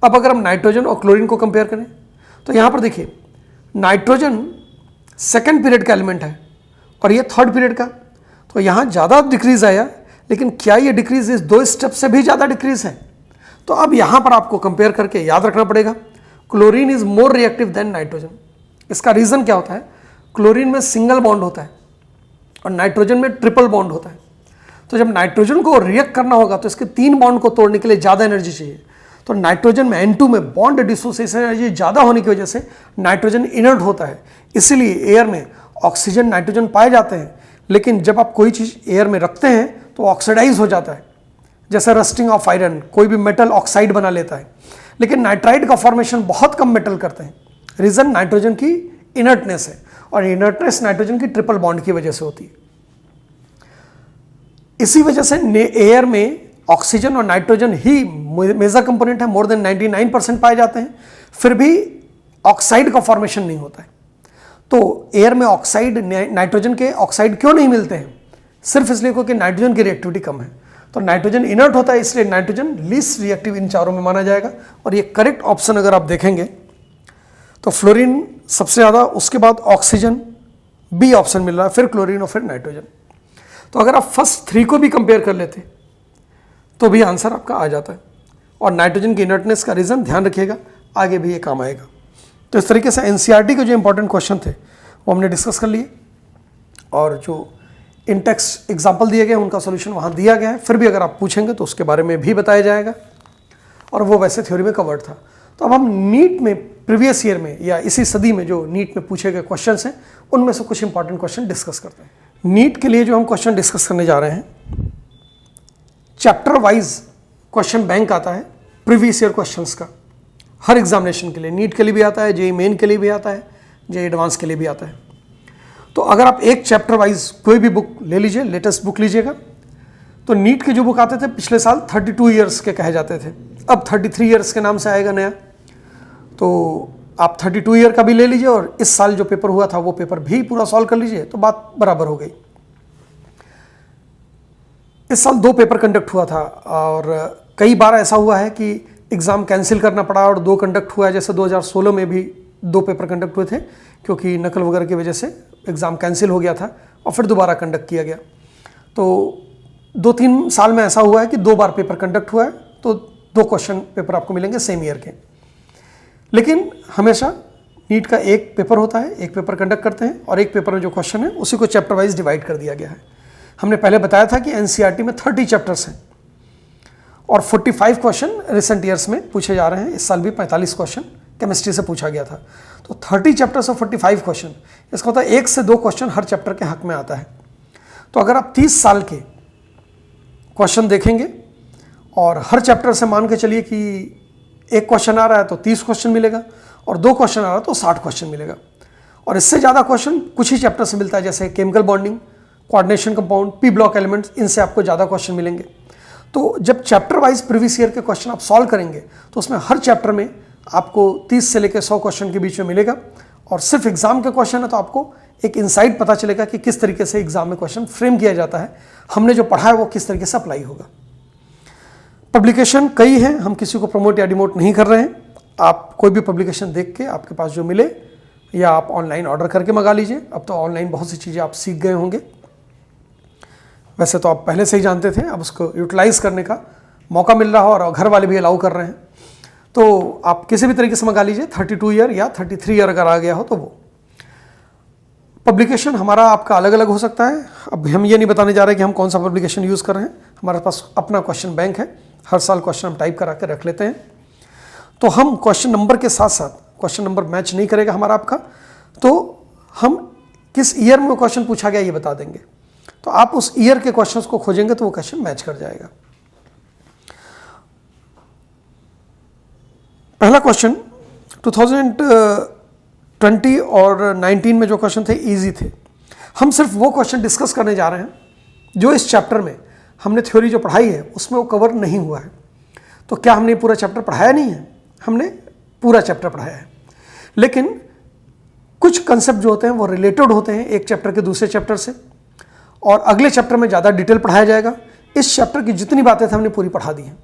अब अगर हम नाइट्रोजन और क्लोरीन को कंपेयर करें तो यहां पर देखिए, नाइट्रोजन सेकेंड पीरियड का एलिमेंट है और ये थर्ड पीरियड का, तो यहां ज्यादा डिक्रीज आया, लेकिन क्या ये डिक्रीज इस 2 स्टेप से भी ज्यादा डिक्रीज है? तो अब यहां पर आपको कंपेयर करके याद रखना पड़ेगा, chlorine is more reactive than nitrogen. इसका रीजन क्या होता है? क्लोरीन में सिंगल बॉन्ड होता है और नाइट्रोजन में ट्रिपल बॉन्ड होता है। तो जब नाइट्रोजन को रिएक्ट करना होगा तो इसके 3 बॉन्ड को तोड़ने के लिए ज्यादा एनर्जी चाहिए। तो नाइट्रोजन में N2 में बॉन्ड डिसोसिएशन एनर्जी ज्यादा होने की वजह से नाइट्रोजन इनर्ट होता है। इसीलिए एयर में ऑक्सीजन नाइट्रोजन पाए जाते हैं, लेकिन जब आप कोई चीज एयर में रखते हैं तो ऑक्सीडाइज हो जाता है, जैसे रस्टिंग ऑफ आयरन, कोई भी मेटल ऑक्साइड बना लेता है। लेकिन नाइट्राइड का फॉर्मेशन बहुत कम मेटल करते हैं। रीजन नाइट्रोजन की इनर्टनेस है, और इनर्टनेस नाइट्रोजन की ट्रिपल बॉन्ड की वजह से होती है। इसी वजह से एयर में ऑक्सीजन और नाइट्रोजन ही मेजर कंपोनेंट है, मोर देन 99% पाए जाते हैं, फिर भी ऑक्साइड का फॉर्मेशन नहीं होता है। तो एयर में ऑक्साइड, नाइट्रोजन के ऑक्साइड क्यों नहीं मिलते हैं? सिर्फ इसलिए क्योंकि नाइट्रोजन की रिएक्टिविटी कम है। तो नाइट्रोजन इनर्ट होता है, इसलिए नाइट्रोजन लीस्ट रिएक्टिव इन चारों में माना जाएगा। और ये करेक्ट ऑप्शन अगर आप देखेंगे तो फ्लोरीन सबसे ज्यादा, उसके बाद ऑक्सीजन, बी ऑप्शन मिल रहा है, फिर क्लोरीन और फिर नाइट्रोजन। तो अगर आप फर्स्ट 3 को भी कंपेयर कर लेते तो भी आंसर आपका आ जाता है। और नाइट्रोजन की इनर्टनेस का रीज़न ध्यान रखिएगा, आगे भी ये काम आएगा। तो इस तरीके से एनसीईआरटी के जो इंपॉर्टेंट क्वेश्चन थे वो हमने डिस्कस कर लिए, और जो इन टेक्स्ट एग्जाम्पल दिए गए उनका सोल्यूशन वहाँ दिया गया है। फिर भी अगर आप पूछेंगे तो उसके बारे में भी बताया जाएगा, और वो वैसे थ्योरी में कवर्ड था। तो अब हम नीट में प्रीवियस ईयर में या इसी सदी में जो नीट में पूछे गए क्वेश्चन हैं उनमें से कुछ इंपॉर्टेंट क्वेश्चन डिस्कस करते हैं। नीट के लिए जो हम क्वेश्चन डिस्कस करने जा रहे हैं, चैप्टर वाइज क्वेश्चन बैंक आता है प्रीवियस ईयर क्वेश्चंस का, हर एग्जामिनेशन के लिए। नीट के लिए भी आता है, जेईई मेन के लिए भी आता है, जेईई एडवांस के लिए भी आता है। तो अगर आप एक चैप्टर वाइज कोई भी बुक ले लीजिए, लेटेस्ट बुक लीजिएगा, तो नीट के जो बुक आते थे पिछले साल 32 ईयर्स के कहे जाते थे, अब 33 ईयर्स के नाम से आएगा नया। तो आप 32 ईयर का भी ले लीजिए और इस साल जो पेपर हुआ था वो पेपर भी पूरा सॉल्व कर लीजिए, तो बात बराबर हो गई। इस साल 2 पेपर कंडक्ट हुआ था, और कई बार ऐसा हुआ है कि एग्ज़ाम कैंसिल करना पड़ा और 2 कंडक्ट हुआ है। जैसे 2016 में भी 2 पेपर कंडक्ट हुए थे, क्योंकि नकल वगैरह की वजह से एग्ज़ाम कैंसिल हो गया था और फिर दोबारा कंडक्ट किया गया। तो 2-3 साल में ऐसा हुआ है कि 2 बार पेपर कंडक्ट हुआ है, तो 2 क्वेश्चन पेपर आपको मिलेंगे सेम ईयर के। लेकिन हमेशा नीट का एक पेपर होता है, एक पेपर कंडक्ट करते हैं, और एक पेपर में जो क्वेश्चन है उसी को चैप्टर वाइज डिवाइड कर दिया गया है। हमने पहले बताया था कि एनसीईआरटी में 30 चैप्टर्स हैं और 45 क्वेश्चन रिसेंट ईयर्स में पूछे जा रहे हैं। इस साल भी 45 क्वेश्चन केमिस्ट्री से पूछा गया था। तो 30 चैप्टर्स और 45 क्वेश्चन, इसका होता है 1 से 2 क्वेश्चन हर चैप्टर के हक में आता है। तो अगर आप 30 साल के क्वेश्चन देखेंगे और हर चैप्टर से मान के चलिए कि 1 क्वेश्चन आ रहा है तो 30 क्वेश्चन मिलेगा, और 2 क्वेश्चन आ रहा है तो 60 क्वेश्चन मिलेगा। और इससे ज़्यादा क्वेश्चन कुछ ही चैप्टर से मिलता है, जैसे chemical bonding, coordination compound, P block elements, इनसे आपको ज़्यादा क्वेश्चन मिलेंगे। तो जब चैप्टर वाइज प्रीवियस ईयर के क्वेश्चन आप सॉल्व करेंगे तो उसमें हर चैप्टर में आपको 30 से लेकर 100 क्वेश्चन के बीच में मिलेगा, और सिर्फ एग्जाम के क्वेश्चन है तो आपको एक इंसाइट पता चलेगा कि किस तरीके से एग्जाम में क्वेश्चन फ्रेम किया जाता है, हमने जो पढ़ा है वो किस तरीके से अप्लाई होगा। पब्लिकेशन कई हैं, हम किसी को प्रमोट या डिमोट नहीं कर रहे हैं। आप कोई भी पब्लिकेशन देख के आपके पास जो मिले, या आप ऑनलाइन ऑर्डर करके मंगा लीजिए। अब तो ऑनलाइन बहुत सी चीज़ें आप सीख गए होंगे, वैसे तो आप पहले से ही जानते थे, अब उसको यूटिलाइज़ करने का मौका मिल रहा हो और घर वाले भी अलाउ कर रहे हैं। तो आप किसी भी तरीके से मंगा लीजिए, 32 ईयर या 33 ईयर अगर आ गया हो तो वो। पब्लिकेशन हमारा आपका अलग अलग हो सकता है। अब हम ये नहीं बताने जा रहे कि हम कौन सा पब्लिकेशन यूज़ कर रहे हैं, हमारे पास अपना क्वेश्चन बैंक है, हर साल क्वेश्चन हम टाइप करा के रख लेते हैं। तो हम क्वेश्चन नंबर के साथ साथ, क्वेश्चन नंबर मैच नहीं करेगा हमारा आपका, तो हम किस ईयर में क्वेश्चन पूछा गया ये बता देंगे। तो आप उस ईयर के क्वेश्चंस को खोजेंगे तो वो क्वेश्चन मैच कर जाएगा। पहला क्वेश्चन 2020 और 19 में जो क्वेश्चन थे इजी थे। हम सिर्फ वो क्वेश्चन डिस्कस करने जा रहे हैं जो इस चैप्टर में हमने थ्योरी जो पढ़ाई है उसमें वो कवर नहीं हुआ है। तो क्या हमने पूरा चैप्टर पढ़ाया नहीं है? हमने पूरा चैप्टर पढ़ाया है, लेकिन कुछ कंसेप्ट जो होते हैं वो रिलेटेड होते हैं एक चैप्टर के दूसरे चैप्टर से, और अगले चैप्टर में ज़्यादा डिटेल पढ़ाया जाएगा। इस चैप्टर की जितनी बातें थी हमने पूरी पढ़ा दी हैं,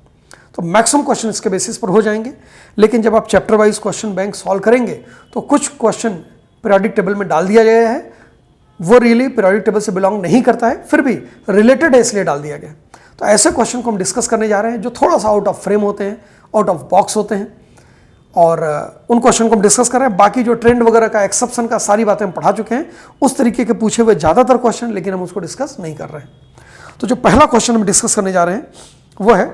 तो मैक्सिमम क्वेश्चन इसके बेसिस पर हो जाएंगे। लेकिन जब आप chapter wise question bank solve करेंगे तो कुछ क्वेश्चन पीरियोडिक टेबल में डाल दिया गया है, वो रियली पीरियोडिक टेबल से बिलोंग नहीं करता है, फिर भी रिलेटेड है इसलिए डाल दिया गया। तो ऐसे क्वेश्चन को हम डिस्कस करने जा रहे हैं जो थोड़ा सा आउट ऑफ फ्रेम होते हैं, आउट ऑफ बॉक्स होते हैं, और उन क्वेश्चन को हम डिस्कस कर रहे हैं। बाकी जो ट्रेंड वगैरह का, एक्सेप्शन का, सारी बातें हम पढ़ा चुके हैं, उस तरीके के पूछे हुए ज़्यादातर क्वेश्चन, लेकिन हम उसको डिस्कस नहीं कर रहे हैं। तो जो पहला क्वेश्चन हम डिस्कस करने जा रहे हैं वो है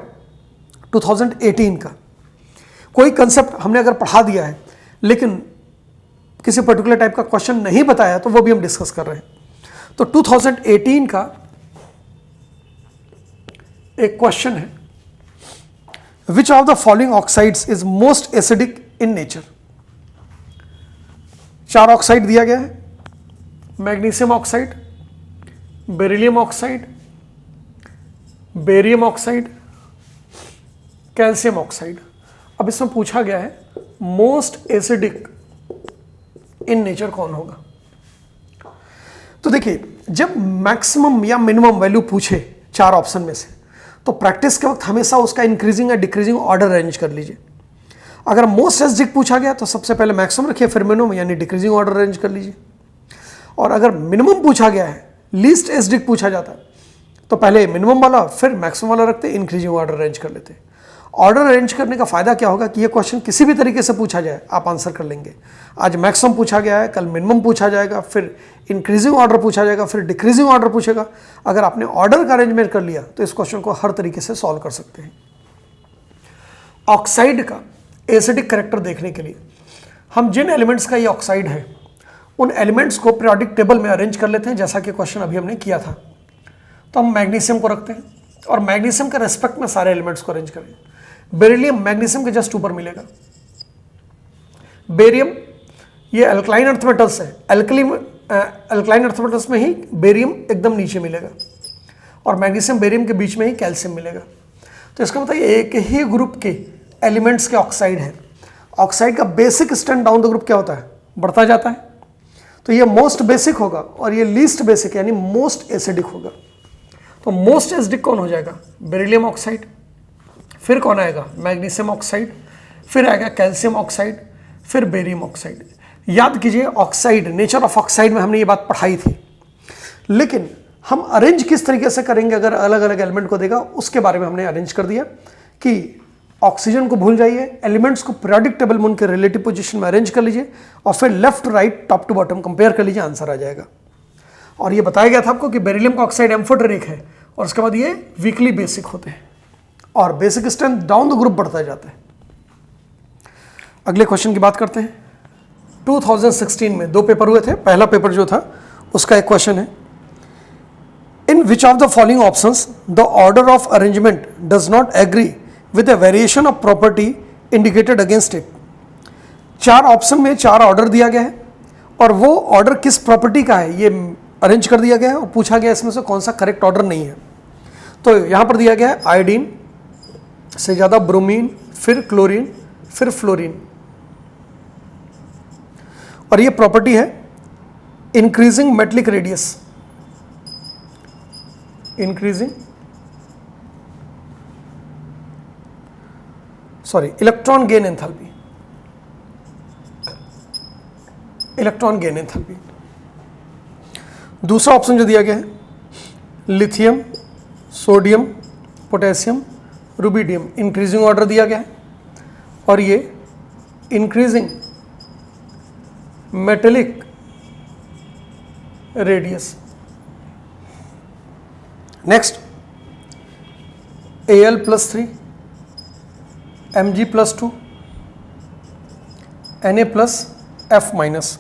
2018 का। कोई कंसेप्ट हमने अगर पढ़ा दिया है लेकिन किसी पर्टिकुलर टाइप का क्वेश्चन नहीं बताया तो वो भी हम डिस्कस कर रहे हैं। तो 2018 का एक क्वेश्चन है, विच of the following oxides is most acidic in nature. 4 oxide दिया गया है, magnesium oxide, beryllium oxide, barium oxide, calcium oxide. अब इसमें पूछा गया है मोस्ट एसिडिक इन नेचर कौन होगा। तो देखिए, जब मैक्सिमम या मिनिमम वैल्यू पूछे 4 ऑप्शन में से, तो प्रैक्टिस के वक्त हमेशा उसका इंक्रीजिंग या डिक्रीजिंग ऑर्डर अरेंज कर लीजिए। अगर मोस्ट एसिडिक पूछा गया तो सबसे पहले मैक्सिमम रखिए, फिर मिनिमम यानी डिक्रीजिंग ऑर्डर अरेंज कर लीजिए। और अगर मिनिमम पूछा गया है, लीस्ट एसिडिक पूछा जाता है, तो पहले मिनिमम वाला फिर मैक्सिमम वाला रखते, इंक्रीजिंग ऑर्डर अरेंज कर लेते। ऑर्डर अरेंज करने का फायदा क्या होगा कि ये क्वेश्चन किसी भी तरीके से पूछा जाए आप आंसर कर लेंगे। आज मैक्सिमम पूछा गया है, कल मिनिमम पूछा जाएगा, फिर इंक्रीजिंग ऑर्डर पूछा जाएगा, फिर डिक्रीजिंग ऑर्डर पूछेगा। अगर आपने ऑर्डर का अरेंजमेंट कर लिया तो इस क्वेश्चन को हर तरीके से सॉल्व कर सकते हैं। ऑक्साइड का एसिडिक कैरेक्टर देखने के लिए हम जिन एलिमेंट्स का ये ऑक्साइड है उन एलिमेंट्स को पीरियोडिक टेबल में अरेंज कर लेते हैं, जैसा कि क्वेश्चन अभी हमने किया था। तो हम मैग्नीशियम को रखते हैं और मैग्नीशियम के रेस्पेक्ट में सारे एलिमेंट्स को अरेंज करें। बेरिलियम मैग्नीशियम के जस्ट ऊपर मिलेगा। बेरियम ये अल्कलाइन अर्थ मेटल्स है, अल्कलाइन अर्थ मेटल्स में ही बेरियम एकदम नीचे मिलेगा और मैग्नीशियम बेरियम के बीच में ही कैल्शियम मिलेगा। तो इसका मतलब एक ही ग्रुप के एलिमेंट्स के ऑक्साइड है। ऑक्साइड का basic strength down the group क्या होता है? बढ़ता जाता है। तो ये मोस्ट बेसिक होगा और ये लीस्ट बेसिक यानी मोस्ट एसिडिक होगा। तो मोस्ट एसिडिक कौन हो जाएगा? Beryllium oxide. फिर कौन आएगा? Magnesium oxide. फिर आएगा कैल्शियम ऑक्साइड, फिर बेरियम ऑक्साइड। याद कीजिए ऑक्साइड, नेचर ऑफ ऑक्साइड में हमने ये बात पढ़ाई थी, लेकिन हम अरेंज किस तरीके से करेंगे अगर अलग अलग एलिमेंट को देगा उसके बारे में हमने अरेंज कर दिया कि ऑक्सीजन को भूल जाइए, एलिमेंट्स को पीरियोडिक टेबल में उनके रिलेटिव पोजीशन में अरेंज कर लीजिए और फिर left right top to bottom compare कर लीजिए, आंसर आ जाएगा। और ये बताया गया था आपको कि बेरिलियम का ऑक्साइड एम्फोटेरिक है और उसके बाद ये वीकली बेसिक होते हैं और basic strength down the group बढ़ता जाता है। अगले क्वेश्चन की बात करते हैं। 2016 में 2 पेपर हुए थे। पहला पेपर जो था उसका एक क्वेश्चन है, in which of the following options the order of arrangement does not agree with a variation of property indicated against it. 4 option में 4 ऑर्डर दिया गया है और वो ऑर्डर किस प्रॉपर्टी का है ये अरेंज कर दिया गया है और पूछा गया इसमें से कौन सा करेक्ट ऑर्डर नहीं है। तो यहां पर दिया गया है आयोडीन से ज़्यादा ब्रोमीन, फिर क्लोरीन, फिर फ्लोरीन और ये प्रॉपर्टी है increasing metallic radius, electron gain enthalpy, दूसरा ऑप्शन जो दिया गया है lithium, sodium, potassium, rubidium, increasing order दिया गया है और ये increasing metallic radius. Next Al+3, Mg+2, Na+F-,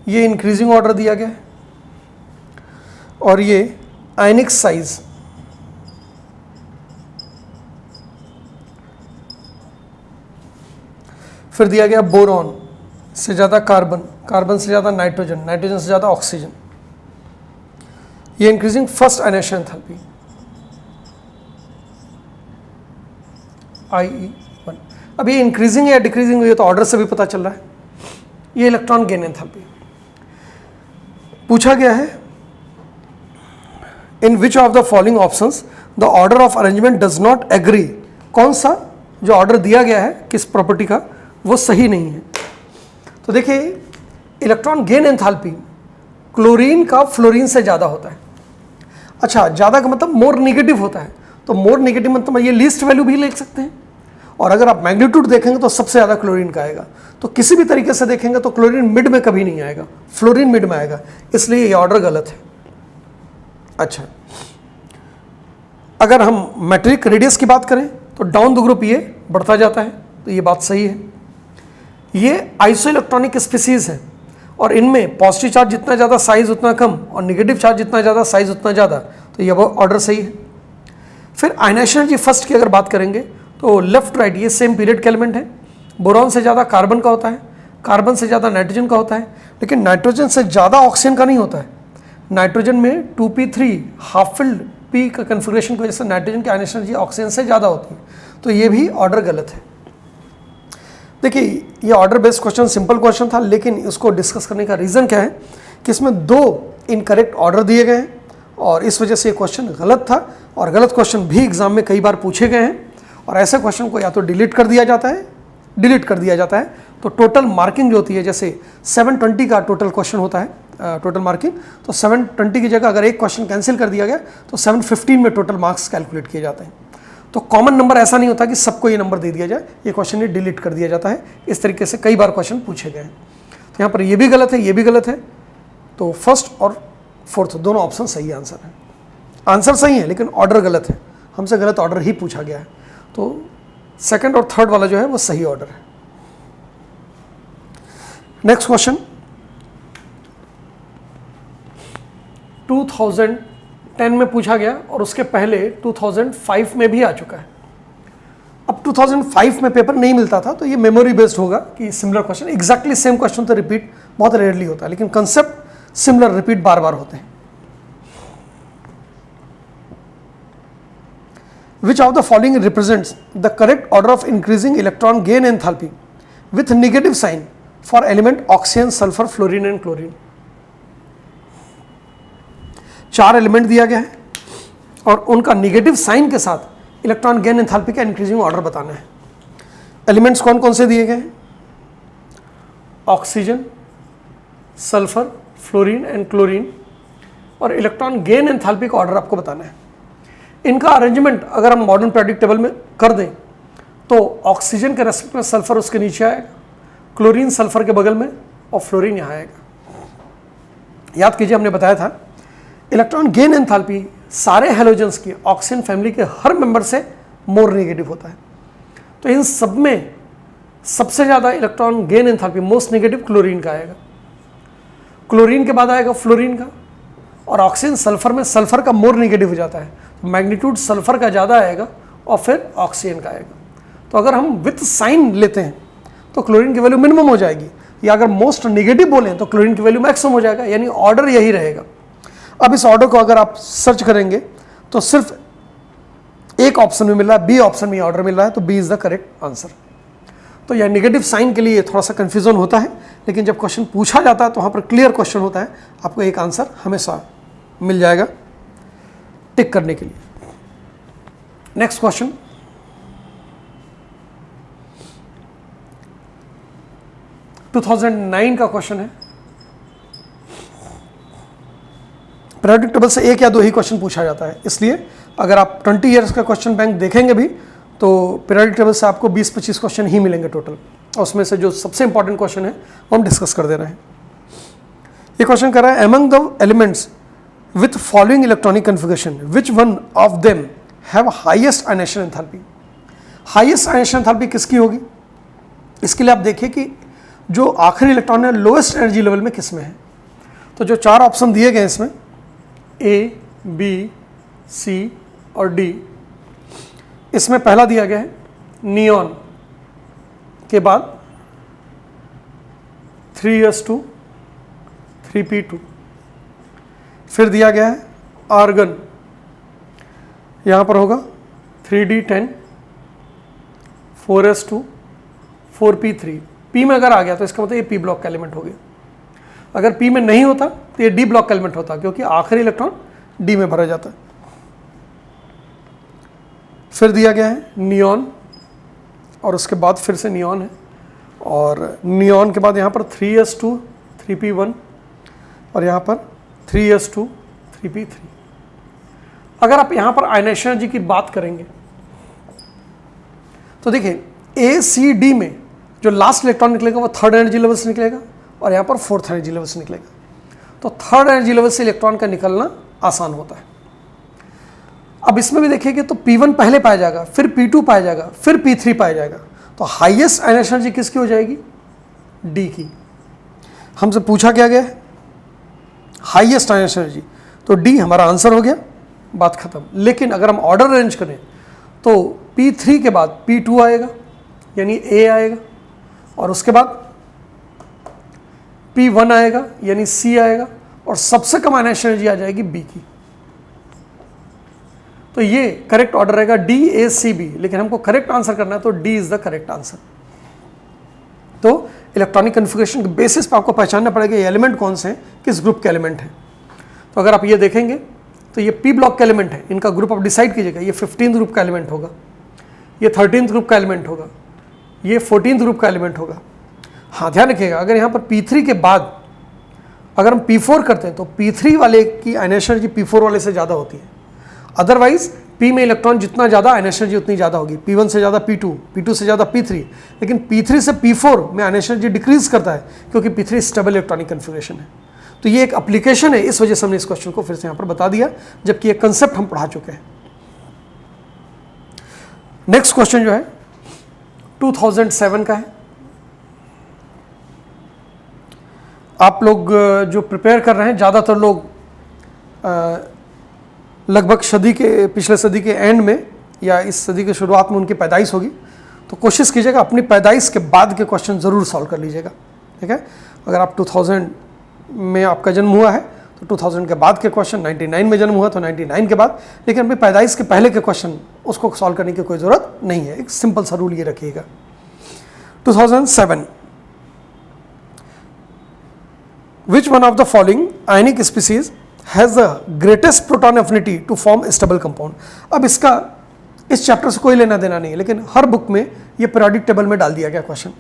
ये इंक्रीजिंग ऑर्डर दिया गया है और ये आयनिक साइज फिर दिया गया बोरॉन से ज़्यादा कार्बन, कार्बन से ज़्यादा नाइट्रोजन, नाइट्रोजन से ज़्यादा ऑक्सीजन, ये increasing first ionisation enthalpy IE1। अब ये इंक्रीजिंग या डिक्रीजिंग हुई है तो ऑर्डर से भी पता चल रहा है। ये इलेक्ट्रॉन गेन एंथैल्पी पूछा गया है, in which of the following options the order of arrangement does not agree. कौन सा जो ऑर्डर दिया गया है किस प्रॉपर्टी का वो सही नहीं है। तो देखिए इलेक्ट्रॉन गेन एंथैल्पी क्लोरीन का फ्लोरीन से ज़्यादा होता है। अच्छा, ज़्यादा का मतलब मोर नेगेटिव होता है, तो मोर नेगेटिव मतलब ये लीस्ट वैल्यू भी लिख सकते हैं और अगर आप मैग्नीट्यूड देखेंगे तो सबसे ज़्यादा क्लोरीन का आएगा। तो किसी भी तरीके से देखेंगे तो क्लोरीन मिड में कभी नहीं आएगा, फ्लोरीन मिड में आएगा, इसलिए ये ऑर्डर गलत है। अच्छा, अगर हम मेटेलिक रेडियस की बात करें तो डाउन द ग्रुप ये बढ़ता जाता है, तो ये बात सही है। ये आइसो इलेक्ट्रॉनिक स्पीसीज है और इनमें पॉजिटिव चार्ज जितना ज़्यादा साइज उतना कम और निगेटिव चार्ज जितना ज़्यादा साइज उतना ज़्यादा, तो ये ऑर्डर सही है। फिर आयनेशन एनर्जी फर्स्ट की अगर बात करेंगे तो लेफ्ट राइट ये सेम पीरियड के एलिमेंट है। बोरॉन से ज़्यादा कार्बन का होता है, कार्बन से ज़्यादा नाइट्रोजन का होता है, लेकिन नाइट्रोजन से ज़्यादा ऑक्सीजन का नहीं होता है। नाइट्रोजन में 2p3 हाफ फिल्ड p का कन्फिग्रेशन की वजह से नाइट्रोजन की आयनेशन एनर्जी ऑक्सीजन से ज़्यादा होती है, तो ये भी ऑर्डर गलत है। देखिए ये order based question simple question था, लेकिन इसको डिस्कस करने का रीज़न क्या है कि इसमें 2 इनकरेक्ट ऑर्डर दिए गए हैं और इस वजह से ये क्वेश्चन गलत था और गलत क्वेश्चन भी एग्जाम में कई बार पूछे गए हैं और ऐसे क्वेश्चन को या तो डिलीट कर दिया जाता है, तो टोटल मार्किंग जो होती है जैसे 720 का टोटल क्वेश्चन होता है टोटल मार्किंग। तो 720 की जगह अगर एक क्वेश्चन कैंसिल कर दिया गया तो 715 में टोटल मार्क्स कैलकुलेट किए जाते हैं। तो कॉमन नंबर ऐसा नहीं होता कि सबको ये नंबर दे दिया जाए, ये क्वेश्चन ये डिलीट कर दिया जाता है। इस तरीके से कई बार क्वेश्चन पूछे गए हैं। तो यहाँ पर ये भी गलत है, ये भी गलत है। तो फर्स्ट और फोर्थ दोनों ऑप्शन सही आंसर है। आंसर सही है लेकिन ऑर्डर गलत है, हमसे गलत ऑर्डर ही पूछा गया है। तो सेकंड और थर्ड वाला जो है वो सही ऑर्डर है। नेक्स्ट क्वेश्चन 2010 में पूछा गया और उसके पहले 2005 में भी आ चुका है। अब 2005 में पेपर नहीं मिलता था तो ये मेमोरी बेस्ड होगा कि similar question, exactly same question तो रिपीट बहुत रेयरली होता है, लेकिन कंसेप्ट सिमिलर रिपीट बार बार होते हैं। Which of the following represents the correct order of increasing electron gain enthalpy with negative sign for element oxygen, sulfur, fluorine and chlorine? 4 element दिया गया है और उनका निगेटिव साइन के साथ इलेक्ट्रॉन गेन एंथैल्पी का इंक्रीजिंग ऑर्डर बताना है। एलिमेंट्स कौन कौन से दिए गए हैं? Oxygen, sulphur, fluorine and chlorine, और इलेक्ट्रॉन गेन एंथैल्पी का ऑर्डर आपको बताना है। इनका अरेंजमेंट अगर हम मॉडर्न पीरियोडिक टेबल में कर दें तो ऑक्सीजन के रेस्पेक्ट में सल्फर उसके नीचे आएगा, क्लोरीन सल्फर के बगल में और फ्लोरीन यहाँ आएगा। याद कीजिए हमने बताया था इलेक्ट्रॉन गेन एंथैल्पी सारे हैलोजेंस की ऑक्सीजन फैमिली के हर मेंबर से मोर नेगेटिव होता है। तो इन सब में सबसे ज़्यादा electron gain enthalpy most negative chlorine का आएगा, क्लोरीन के बाद आएगा फ्लोरीन का, और ऑक्सीजन सल्फर में सल्फर का मोर नेगेटिव हो जाता है तो मैग्नीट्यूड सल्फर का ज़्यादा आएगा और फिर ऑक्सीजन का आएगा। तो अगर हम विथ साइन लेते हैं तो क्लोरीन की वैल्यू मिनिमम हो जाएगी, या अगर मोस्ट नेगेटिव बोलें तो क्लोरीन की वैल्यू मैक्सिमम हो जाएगा, यानी ऑर्डर यही रहेगा। अब इस ऑर्डर को अगर आप सर्च करेंगे तो सिर्फ एक ऑप्शन में मिल रहा है, बी ऑप्शन में ऑर्डर मिल रहा है, तो B is the correct answer. तो यह नेगेटिव साइन के लिए थोड़ा सा कंफ्यूजन होता है, लेकिन जब क्वेश्चन पूछा जाता है तो वहाँ पर क्लियर क्वेश्चन होता है, आपको एक आंसर हमेशा मिल जाएगा टिक करने के लिए। नेक्स्ट क्वेश्चन टू 2009 का क्वेश्चन है। पीरियोडिक टेबल से एक या दो ही क्वेश्चन पूछा जाता है, इसलिए अगर आप 20 ईयर्स का क्वेश्चन बैंक देखेंगे भी तो पीरियोडिक टेबल से आपको 20-25 क्वेश्चन ही मिलेंगे टोटल, और उसमें से जो सबसे इंपॉर्टेंट क्वेश्चन है वो हम डिस्कस कर दे रहे हैं। ये क्वेश्चन कर रहा है among the elements with following electronic configuration which one of them have highest ionization enthalpy? highest ionization enthalpy किसकी होगी? इसके लिए आप देखिए कि जो आखिरी इलेक्ट्रॉन है लोएस्ट एनर्जी लेवल में किस में है। तो जो 4 ऑप्शन दिए गए इसमें ए, बी, सी और डी, इसमें पहला दिया गया है नियॉन के बाद 3s2 3p2, फिर दिया गया है आर्गन, यहाँ पर होगा 3d10 4s2 4p3। पी में अगर आ गया तो इसका मतलब ये पी ब्लॉक का एलिमेंट हो गया, अगर पी में नहीं होता तो ये डी ब्लॉक का एलिमेंट होता, क्योंकि आखिरी इलेक्ट्रॉन डी में भरा जाता है। फिर दिया गया है नियॉन और उसके बाद फिर से नियॉन है, और नियॉन के बाद यहाँ पर 3s2 3p1 और यहाँ पर 3s2 3p3। अगर आप यहाँ पर आयनाइजेशन एनर्जी की बात करेंगे तो देखिए ए सी डी में जो लास्ट इलेक्ट्रॉन निकलेगा वो थर्ड एनर्जी लेवल से निकलेगा और यहाँ पर फोर्थ एनर्जी लेवल से निकलेगा। तो थर्ड एनर्जी लेवल से इलेक्ट्रॉन का निकलना आसान होता है। अब इसमें भी देखिए तो P1 पहले पाया जाएगा, फिर P2 पाया जाएगा, फिर P3 पाया जाएगा, तो हाईएस्ट आयनाइजेशन एनर्जी किसकी हो जाएगी? डी की। हमसे पूछा क्या गया है हाईएस्ट आयनाइजेशन एनर्जी, तो डी हमारा आंसर हो गया, बात खत्म। लेकिन अगर हम ऑर्डर अरेंज करें तो P3 के बाद P2 आएगा यानी A आएगा, और उसके बाद P1 आएगा यानी C आएगा, और सबसे कम आयनाइजेशन एनर्जी आ जाएगी B की। तो ये करेक्ट ऑर्डर रहेगा DACB, लेकिन हमको करेक्ट आंसर करना है तो D is the correct answer. तो इलेक्ट्रॉनिक कन्फिगरेशन के बेसिस पर आपको पहचानना पड़ेगा ये एलिमेंट कौन से हैं, किस ग्रुप के एलिमेंट हैं। तो अगर आप ये देखेंगे तो ये P ब्लॉक के एलिमेंट है, इनका ग्रुप आप डिसाइड कीजिएगा। ये 15th ग्रुप का एलिमेंट होगा, ये 13th ग्रुप का एलिमेंट होगा, ये 14th ग्रुप का एलिमेंट होगा। हाँ ध्यान रखिएगा, अगर यहाँ पर P3 के बाद अगर हम P4 करते हैं तो P3 वाले की आयनेशन एनर्जी P4 वाले से ज़्यादा होती है। अदरवाइज P में इलेक्ट्रॉन जितना ज़्यादा आयनेशन एनर्जी उतनी ज़्यादा होगी, P1 से ज़्यादा P2, P2 से ज़्यादा P3, लेकिन P3 से P4 में आयनेशन एनर्जी डिक्रीज करता है क्योंकि P3 स्टेबल इलेक्ट्रॉनिक कन्फिगरेशन है। तो ये एक एप्लीकेशन है, इस वजह से हमने इस क्वेश्चन को फिर से यहाँ पर बता दिया, जबकि ये कंसेप्ट हम पढ़ा चुके हैं। नेक्स्ट क्वेश्चन जो है 2007 का है। आप लोग जो प्रिपेयर कर रहे हैं, ज़्यादातर लोग लगभग पिछले सदी के एंड में या इस सदी की शुरुआत में उनकी पैदाइश होगी, तो कोशिश कीजिएगा अपनी पैदाइश के बाद के क्वेश्चन ज़रूर सॉल्व कर लीजिएगा, ठीक है। अगर आप 2000 में आपका जन्म हुआ है तो 2000 के बाद के क्वेश्चन, 99 में जन्म हुआ तो 99 के बाद, लेकिन अपनी पैदाइश के पहले के क्वेश्चन उसको सॉल्व करने की कोई ज़रूरत नहीं है। एक सिंपल सा रूल ये रखिएगा। 2007, which one of the following ionic species has the greatest proton affinity to form a stable compound? अब इसका इस चैप्टर से कोई लेना देना नहीं है, लेकिन हर बुक में ये पीरियोडिक टेबल में डाल दिया गया question.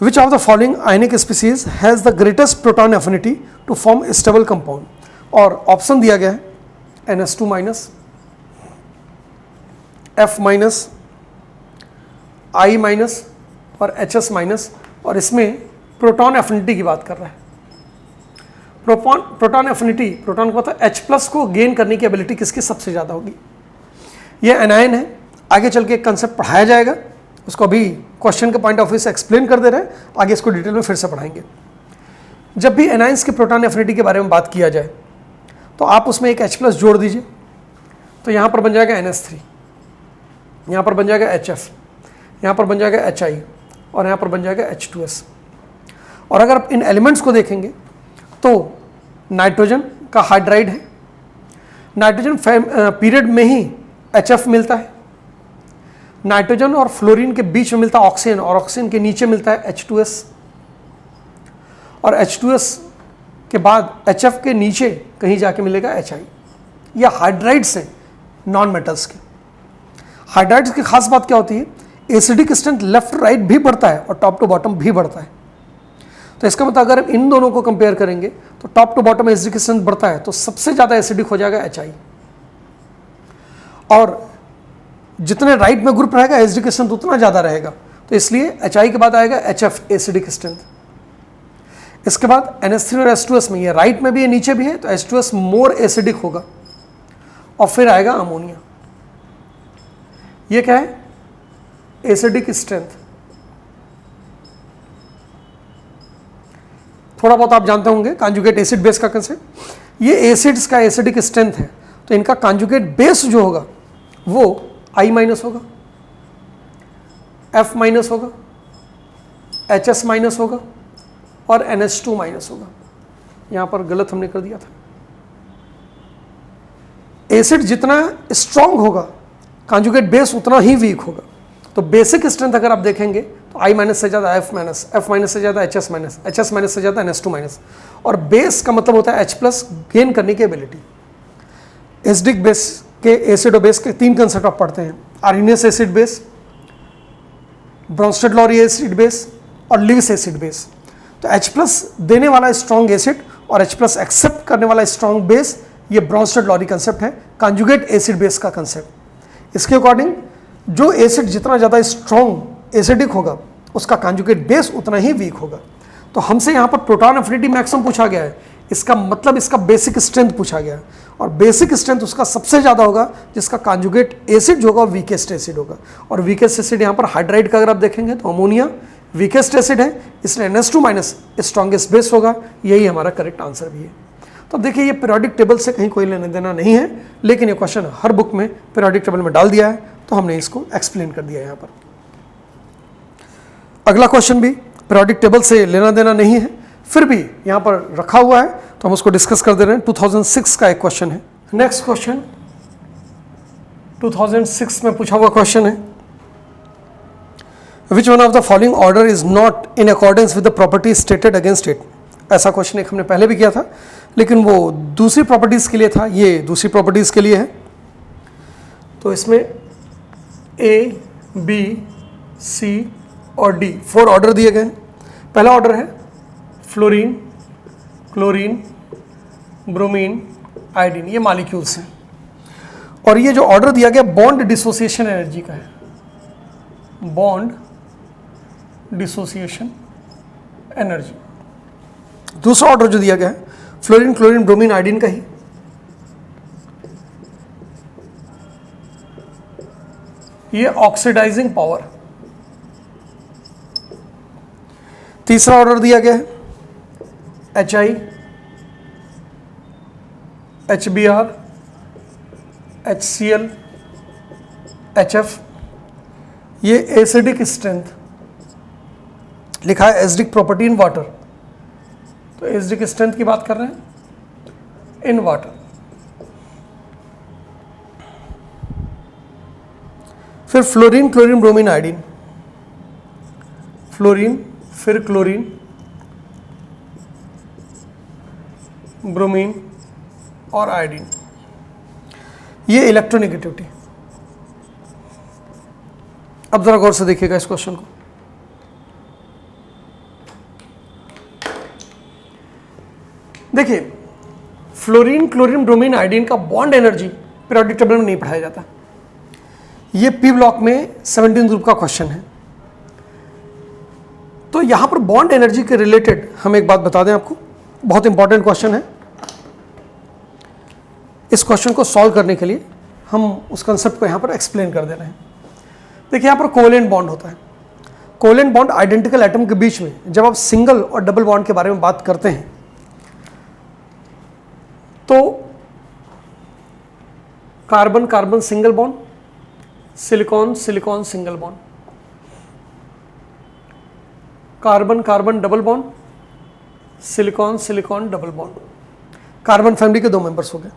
Which of the following ionic species has the greatest proton affinity to form a stable compound? और ऑप्शन दिया गया है NS2 minus, F minus, I minus और HS माइनस, और इसमें प्रोटॉन एफिनिटी की बात कर रहा है। प्रोटॉन एफिनिटी, प्रोटॉन को पता है H प्लस को गेन करने की एबिलिटी किसकी सबसे ज़्यादा होगी। यह एनायन है, आगे चल के एक कंसेप्ट पढ़ाया जाएगा, उसको अभी क्वेश्चन के पॉइंट ऑफ व्यू से एक्सप्लेन कर दे रहे हैं, आगे इसको डिटेल में फिर से पढ़ाएंगे। जब भी एनायंस के प्रोटॉन एफिनिटी के बारे में बात किया जाए तो आप उसमें एक H प्लस जोड़ दीजिए, तो यहाँ पर बन जाएगा NS3, यहाँ पर बन जाएगा HF, यहाँ पर बन जाएगा HI और यहाँ पर बन जाएगा H2S। और अगर आप इन एलिमेंट्स को देखेंगे तो नाइट्रोजन का हाइड्राइड है, नाइट्रोजन पीरियड में ही HF मिलता है, नाइट्रोजन और फ्लोरीन के बीच में मिलता है ऑक्सीजन, और ऑक्सीजन के नीचे मिलता है H2S, और H2S के बाद HF के नीचे कहीं जाके मिलेगा HI। यह हाइड्राइड्स हैं नॉन मेटल्स के। हाइड्राइड्स की खास बात क्या होती है, एसिडिक स्ट्रेंथ लेफ्ट राइट भी बढ़ता है और टॉप टू बॉटम भी बढ़ता है। तो इसका मतलब अगर हम इन दोनों को कंपेयर करेंगे तो top to bottom acidic strength बढ़ता है तो सबसे ज़्यादा एसिडिक हो जाएगा HI, और जितने राइट में ग्रुप रहेगा एसिडिक स्ट्रेंथ उतना ज़्यादा रहेगा, तो इसलिए HI के बाद आएगा HF एसिडिक स्ट्रेंथ। इसके बाद NS3 और H2S में, ये राइट में भी है नीचे भी है, तो H2S मोर एसिडिक होगा, और फिर आएगा अमोनिया। ये क्या है, एसिडिक स्ट्रेंथ। थोड़ा बहुत आप जानते होंगे कॉन्जुगेट एसिड बेस का कंसेप्ट। ये एसिड्स का एसिडिक स्ट्रेंथ है, तो इनका कॉन्जुगेट बेस जो होगा वो I माइनस होगा, F माइनस होगा, HS माइनस होगा और NH2 माइनस होगा। यहाँ पर गलत हमने कर दिया था। एसिड जितना स्ट्रॉन्ग होगा कॉन्जुगेट बेस उतना ही वीक होगा। तो बेसिक स्ट्रेंथ अगर आप देखेंगे तो I माइनस से ज़्यादा F माइनस, F माइनस से ज़्यादा HS माइनस, HS माइनस से ज़्यादा NH2 माइनस, और बेस का मतलब होता है H प्लस गेन करने की एबिलिटी। एसिडिक बेस के एसिड और बेस के तीन कंसेप्ट आप पढ़ते हैं, Arrhenius acid base, Bronsted Lowry acid base और लिविस एसिड बेस। तो H प्लस देने वाला स्ट्रॉन्ग एसिड और H प्लस एक्सेप्ट करने वाला स्ट्रॉन्ग बेस, ये ब्रोंस्टेड-लॉरी कंसेप्ट है, कॉन्जुगेट एसिड बेस का कंसेप्ट। इसके अकॉर्डिंग जो एसिड जितना ज़्यादा स्ट्रॉन्ग एसिडिक होगा उसका कॉन्जुगेट बेस उतना ही वीक होगा। तो हमसे यहाँ पर प्रोटॉन एफिनिटी मैक्सिमम पूछा गया है, इसका मतलब इसका बेसिक स्ट्रेंथ पूछा गया है, और बेसिक स्ट्रेंथ उसका सबसे ज़्यादा होगा जिसका कॉन्जुगेट एसिड जो होगा वीकेस्ट एसिड होगा। और वीकेस्ट एसिड यहाँ पर हाइड्राइड का अगर आप देखेंगे तो अमोनिया वीकेस्ट एसिड है, इसलिए NH2 माइनस स्ट्रॉन्गेस्ट बेस होगा। यही हमारा करेक्ट आंसर भी है। तो देखिए ये पीरियोडिक टेबल से कहीं कोई लेना देना नहीं है, लेकिन ये क्वेश्चन हर बुक में पीरियोडिक टेबल में डाल दिया है, तो हमने इसको एक्सप्लेन कर दिया यहाँ पर। अगला क्वेश्चन भी पीरियोडिक टेबल से लेना देना नहीं है, फिर भी यहाँ पर रखा हुआ है तो हम उसको डिस्कस कर दे रहे हैं। 2006 का एक क्वेश्चन है। नेक्स्ट क्वेश्चन 2006 में पूछा हुआ क्वेश्चन है, विच one of the following order is not in accordance with the property stated against it. ऐसा क्वेश्चन एक हमने पहले भी किया था, लेकिन वो दूसरी प्रॉपर्टीज के लिए था, ये दूसरी प्रॉपर्टीज के लिए है। तो इसमें A, B, C और D 4 ऑर्डर दिए गए हैं। पहला ऑर्डर है फ्लोरीन क्लोरीन, ब्रोमीन, आयोडीन, ये मॉलिक्यूल्स हैं। और ये जो ऑर्डर दिया गया बॉन्ड डिसोसिएशन एनर्जी का है, बॉन्ड डिसोसिएशन एनर्जी। दूसरा ऑर्डर जो दिया गया है फ्लोरीन, क्लोरीन, ब्रोमीन, आयोडीन का ही। ये ऑक्सीडाइजिंग पावर। तीसरा ऑर्डर दिया गया है HI, HBr, HCl, HF। ये एसिडिक स्ट्रेंथ लिखा है, एसिडिक प्रॉपर्टी इन वाटर, तो एसिडिक स्ट्रेंथ की बात कर रहे हैं इन वाटर। फिर fluorine, chlorine, bromine, iodine. Fluorine, फिर क्लोरीन, ब्रोमीन और आयोडीन। ये इलेक्ट्रोनेगेटिविटी। अब जरा गौर से देखिएगा इस क्वेश्चन को। देखिए, फ्लोरीन, क्लोरीन, ब्रोमीन, आयोडीन का बॉन्ड एनर्जी पीरियोडिक टेबल में नहीं पढ़ाया जाता। ये पी ब्लॉक में 17 ग्रुप का क्वेश्चन है। तो यहां पर बॉन्ड एनर्जी के रिलेटेड हम एक बात बता दें आपको, बहुत इंपॉर्टेंट क्वेश्चन है। इस क्वेश्चन को सॉल्व करने के लिए हम उस कंसेप्ट को यहां पर एक्सप्लेन कर दे रहे हैं। देखिए, यहां पर कोवेलेंट बॉन्ड होता है। कोवेलेंट बॉन्ड आइडेंटिकल एटम के बीच में जब आप सिंगल और डबल बॉन्ड के बारे में बात करते हैं तो carbon carbon single bond, silicon silicon single bond, carbon carbon double bond, silicon silicon double bond. Carbon family के 2 मेंबर्स हो गए।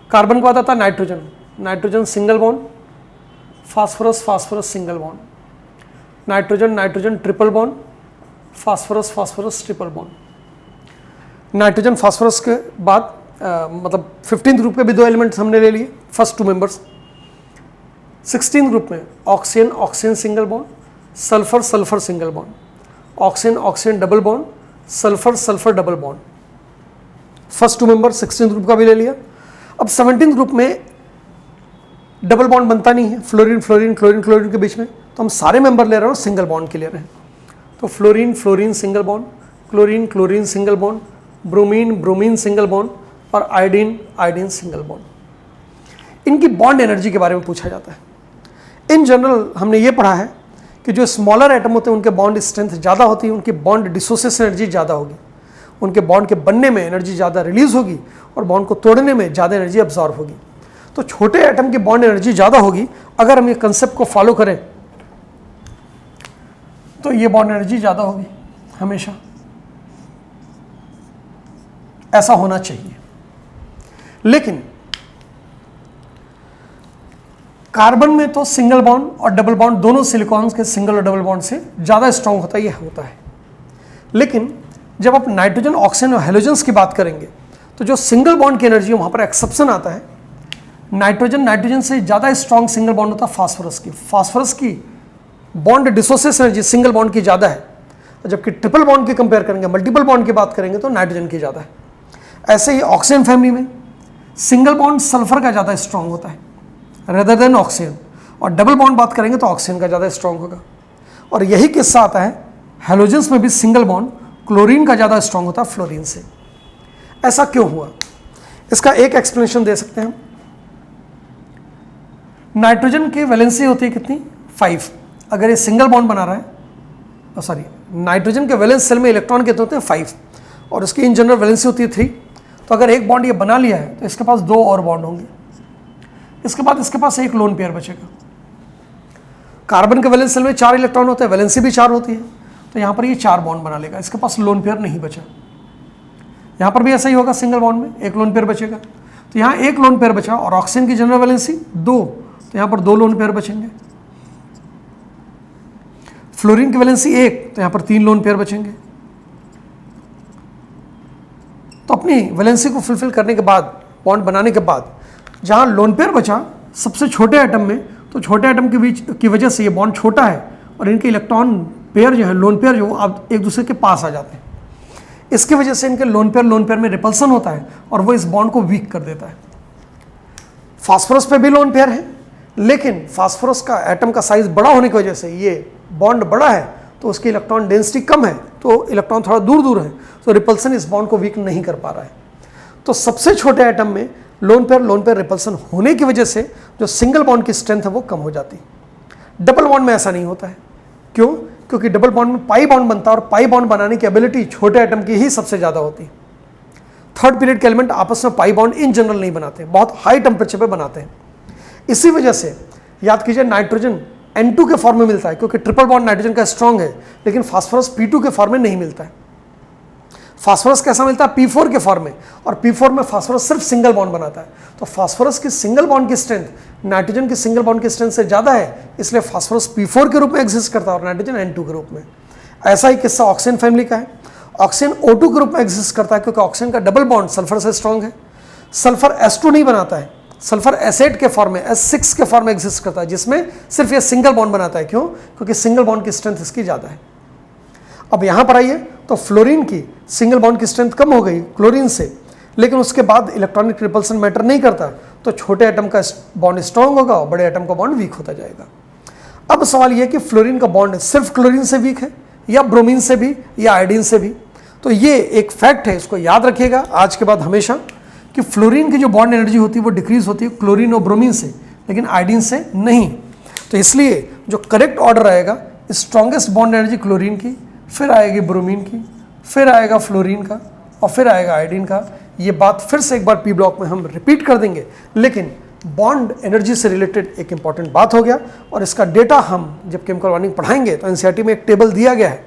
कार्बन के बाद आता है nitrogen, nitrogen single bond, phosphorus phosphorus single bond, nitrogen nitrogen triple bond, phosphorus phosphorus triple bond. Nitrogen phosphorus के बाद मतलब 15th ग्रुप के भी 2 एलिमेंट्स हमने ले लिए, फर्स्ट 2 मेंबर्स। 16th ग्रुप में oxygen oxygen single bond, sulphur sulphur single bond, oxygen oxygen double bond, sulphur sulphur double bond. First 2 member 16th group का भी ले लिया। अब 17th ग्रुप में डबल बॉन्ड बनता नहीं है फ्लोरीन फ्लोरीन क्लोरीन क्लोरीन के बीच में, तो हम सारे मेंबर ले रहे हैं सिंगल बॉन्ड के ले रहे हैं। तो fluorine fluorine single bond, chlorine chlorine single bond, bromine bromine single bond और आयोडीन आयोडीन सिंगल बॉन्ड। इनकी बॉन्ड एनर्जी के बारे में पूछा जाता है। इन जनरल हमने ये पढ़ा है कि जो स्मॉलर एटम होते हैं उनके बॉन्ड स्ट्रेंथ ज़्यादा होती है, उनकी बॉन्ड डिसोसिएशन एनर्जी ज़्यादा होगी, उनके बॉन्ड के बनने में एनर्जी ज़्यादा रिलीज होगी और बॉन्ड को तोड़ने में ज़्यादा एनर्जी अब्जॉर्ब होगी। तो छोटे एटम की बॉन्ड एनर्जी ज़्यादा होगी। अगर हम ये कंसेप्ट को फॉलो करें तो ये बॉन्ड एनर्जी ज़्यादा होगी, हमेशा ऐसा होना चाहिए। लेकिन कार्बन में तो सिंगल बॉन्ड और डबल बॉन्ड दोनों सिलिकॉन्स के सिंगल और डबल बॉन्ड से ज़्यादा स्ट्रांग होता है, ये होता है। लेकिन जब आप नाइट्रोजन ऑक्सीजन और हेलोजन्स की बात करेंगे तो जो सिंगल बॉन्ड की एनर्जी वहाँ पर एक्सेप्शन आता है। नाइट्रोजन से ज़्यादा स्ट्रांग सिंगल बॉन्ड होता है फास्फोरस की। फास्फोरस की bond dissociation energy single bond की ज़्यादा है, जबकि ट्रिपल बॉन्ड की कंपेयर करेंगे, मल्टीपल बॉन्ड की बात करेंगे तो नाइट्रोजन की ज़्यादा है। ऐसे ही ऑक्सीजन फैमिली में सिंगल बॉन्ड सल्फर का ज़्यादा स्ट्रांग होता है रेदर देन ऑक्सीजन, और डबल बॉन्ड बात करेंगे तो ऑक्सीजन का ज़्यादा स्ट्रांग होगा। और यही किस्सा आता है हेलोजन्स में भी सिंगल बॉन्ड क्लोरीन का ज़्यादा स्ट्रांग होता है फ्लोरीन से। ऐसा क्यों हुआ? इसका एक एक्सप्लेनेशन दे सकते हैं हम। नाइट्रोजन की वैलेंसी होती है कितनी? 5। अगर ये सिंगल बॉन्ड बना रहा है, सॉरी, नाइट्रोजन के वैलेंस सेल में इलेक्ट्रॉन कितने होते हैं? 5, और इसकी इन जनरल वैलेंसी होती है 3। तो अगर एक बॉन्ड ये बना लिया है तो इसके पास 2 और बॉन्ड होंगे। इसके बाद इसके पास एक लोन पेयर बचेगा। कार्बन के वैलेंस सेल में 4 इलेक्ट्रॉन होते हैं, वैलेंसी भी 4 होती है, तो यहाँ पर ये 4 बॉन्ड बना लेगा। इसके पास लोन पेयर नहीं बचा। यहाँ पर भी ऐसा ही होगा, सिंगल बॉन्ड में एक लोन पेयर बचेगा। तो यहाँ एक लोन पेयर बचा और ऑक्सीजन की जनरल वैलेंसी 2, तो यहाँ पर 2 लोन पेयर बचेंगे। फ्लोरीन की वैलेंसी 1, तो यहाँ पर 3 लोन पेयर बचेंगे। तो अपनी वैलेंसी को फुलफिल करने के बाद, बॉन्ड बनाने के बाद, जहाँ लोन पेयर बचा सबसे छोटे एटम में, तो छोटे एटम के बीच की वजह से ये बॉन्ड छोटा है और इनके इलेक्ट्रॉन पेयर जो है, लोन पेयर जो अब एक दूसरे के पास आ जाते हैं। इसकी वजह से इनके लोन पेयर में रिपल्सन होता है और वो इस बॉन्ड को वीक कर देता है। फास्फोरस पे भी लोन पेयर है, लेकिन फास्फोरस का एटम का साइज बड़ा होने की वजह से ये बॉन्ड बड़ा है तो उसकी इलेक्ट्रॉन डेंसिटी कम है, तो इलेक्ट्रॉन थोड़ा दूर दूर है, तो रिपल्सन इस बॉन्ड को वीक नहीं कर पा रहा है। तो सबसे छोटे एटम में लोन पेयर रिपल्सन होने की वजह से जो सिंगल बॉन्ड की स्ट्रेंथ है वो कम हो जाती है। डबल बॉन्ड में ऐसा नहीं होता है। क्यों? क्योंकि डबल बॉन्ड में पाई बॉन्ड बनता है और पाई बॉन्ड बनाने की एबिलिटी छोटे एटम की ही सबसे ज़्यादा होती है। थर्ड पीरियड के एलिमेंट आपस में पाई बॉन्ड इन जनरल नहीं बनाते, बहुत हाई टेम्परेचर पे बनाते हैं। इसी वजह से याद कीजिए नाइट्रोजन N2 के फॉर्म में मिलता है, क्योंकि ट्रिपल बॉन्ड नाइट्रोजन का स्ट्रॉन्ग है, लेकिन फास्फोरस P2 के फॉर्म में नहीं मिलता है। फास्फोरस कैसा मिलता है? P4 के फॉर्म में, और P4 में फास्फोरस सिर्फ सिंगल बॉन्ड बनाता है। तो फास्फोरस की सिंगल बॉन्ड की स्ट्रेंथ नाइट्रोजन की सिंगल बॉन्ड की स्ट्रेंथ से ज़्यादा है, इसलिए फास्फोरस P4 के रूप में एग्जिस्ट करता है और नाइट्रोजन N2 के रूप में। ऐसा ही किस्सा ऑक्सीजन फैमिली का है। ऑक्सीजन O2 के रूप में एग्जिस्ट करता है, क्योंकि ऑक्सीजन का डबल बॉन्ड सल्फर से स्ट्रॉन्ग है। सल्फर S2 नहीं बनाता है, सल्फर एसेट के फॉर्म में S6 के फॉर्म में एग्जिस्ट करता है, जिसमें सिर्फ ये सिंगल बॉन्ड बनाता है। क्यों? क्योंकि सिंगल बॉन्ड की स्ट्रेंथ इसकी ज़्यादा है। अब यहाँ पर आइए, तो फ्लोरीन की सिंगल बॉन्ड की स्ट्रेंथ कम हो गई क्लोरीन से, लेकिन उसके बाद इलेक्ट्रॉनिक रिपल्सन मैटर नहीं करता, तो छोटे एटम का बॉन्ड स्ट्रॉन्ग होगा और बड़े एटम का बॉन्ड वीक होता जाएगा। अब सवाल यह कि फ्लोरीन का बॉन्ड सिर्फ क्लोरीन से वीक है या ब्रोमीन से भी या आयोडीन से भी? तो ये एक फैक्ट है, इसको याद रखिएगा आज के बाद हमेशा, कि फ्लोरीन की जो बॉन्ड एनर्जी होती है वो डिक्रीज होती है क्लोरीन और ब्रोमीन से, लेकिन आयोडीन से नहीं। तो इसलिए जो करेक्ट ऑर्डर आएगा, स्ट्रॉन्गेस्ट बॉन्ड एनर्जी क्लोरीन की, फिर आएगी ब्रोमीन की, फिर आएगा फ्लोरीन का और फिर आएगा आयोडीन का। ये बात फिर से एक बार पी ब्लॉक में हम रिपीट कर देंगे, लेकिन बॉन्ड एनर्जी से रिलेटेड एक इंपॉर्टेंट बात हो गया, और इसका डेटा हम जब केमिकल बॉन्डिंग पढ़ाएंगे तो एनसीईआरटी में एक टेबल दिया गया है,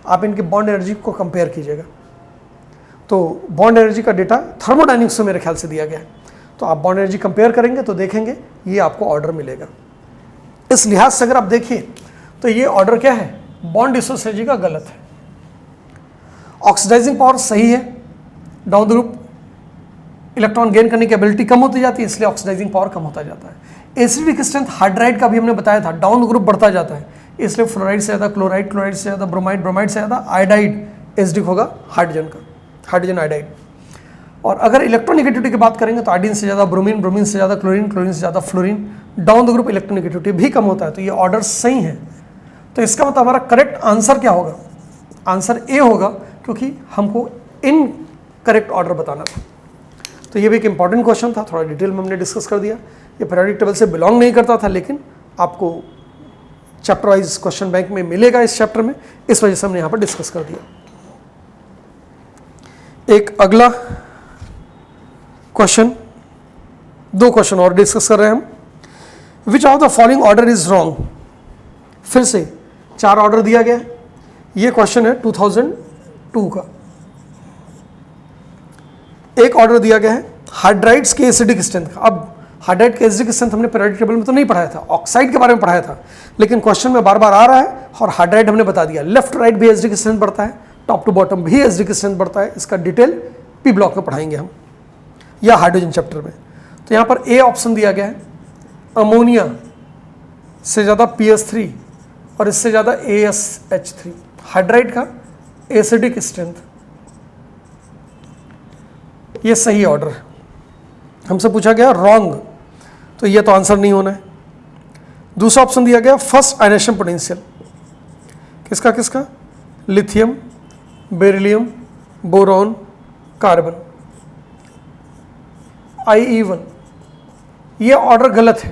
आप इनकी बॉन्ड एनर्जी को कंपेयर कीजिएगा। तो बॉन्ड एनर्जी का डेटा थर्मोडायनेमिक्स में मेरे ख्याल से दिया गया है, तो आप बॉन्ड एनर्जी कंपेयर करेंगे तो देखेंगे ये आपको ऑर्डर मिलेगा। इस लिहाज से अगर आप देखिए तो ये ऑर्डर क्या है? बॉन्ड डिसोसिएशन का गलत है। ऑक्सीडाइजिंग पावर सही है, down the group electron gain करने की एबिलिटी कम होती जाती है, इसलिए ऑक्सीडाइजिंग पावर कम होता जाता है। एसिडिक स्ट्रेंथ हाइड्राइड का भी हमने बताया था, डाउन द ग्रुप बढ़ता जाता है, इसलिए फ्लोराइड से ज़्यादा क्लोराइड, क्लोराइड से ज़्यादा ब्रोमाइड, ब्रोमाइड से ज़्यादा आयोडाइड एसिडिक होगा हाइड्रोजन का, हाइड्रोजन आयोडाइड। और अगर इलेक्ट्रोनेगेटिविटी की बात करेंगे तो आयोडीन से ज़्यादा ब्रोमीन, ब्रोमीन से ज़्यादा क्लोरीन, क्लोरीन से ज़्यादा fluorine, down the group electronegativity भी कम होता है। तो ये ऑर्डर सही है। तो इसका मतलब हमारा करेक्ट आंसर क्या होगा? आंसर ए होगा, क्योंकि हमको इन करेक्ट ऑर्डर बताना था। तो ये भी एक इंपॉर्टेंट क्वेश्चन था, थोड़ा डिटेल में हमने डिस्कस कर दिया। ये पीरियोडिक टेबल से बिलोंग नहीं करता था, लेकिन आपको चैप्टर वाइज क्वेश्चन बैंक में मिलेगा इस चैप्टर में, इस वजह से हमने यहाँ पर डिस्कस कर दिया। एक अगला क्वेश्चन, दो क्वेश्चन और डिस्कस कर रहे हैं हम। विच of the following order is wrong? फिर से 4 ऑर्डर दिया गया है। ये क्वेश्चन है 2002 का। एक ऑर्डर दिया गया है हाइड्राइड्स के एसिडिक स्ट्रेंथ का। अब हाइड्राइड के एसिडिक स्ट्रेंथ हमने पीरियोडिक टेबल में तो नहीं पढ़ाया था, ऑक्साइड के बारे में पढ़ाया था, लेकिन क्वेश्चन में बार बार आ रहा है और हाइड्राइड हमने बता दिया। लेफ्ट राइट भी एसिडिक स्ट्रेंथ बढ़ता है, टॉप टू बॉटम भी एसिडिक स्ट्रेंथ बढ़ता है। इसका डिटेल पी ब्लॉक में पढ़ाएंगे हम, या हाइड्रोजन चैप्टर में। तो यहाँ पर ए ऑप्शन दिया गया है, अमोनिया से ज़्यादा PS3 और इससे ज़्यादा ASH3, हाइड्राइड का एसिडिक स्ट्रेंथ। ये सही ऑर्डर है। हमसे पूछा गया रॉन्ग, तो ये तो आंसर नहीं होना है। दूसरा ऑप्शन दिया गया फर्स्ट आयनेशन पोटेंशियल, किसका किसका? Lithium, beryllium, boron, carbon, IE1। ये ऑर्डर गलत है,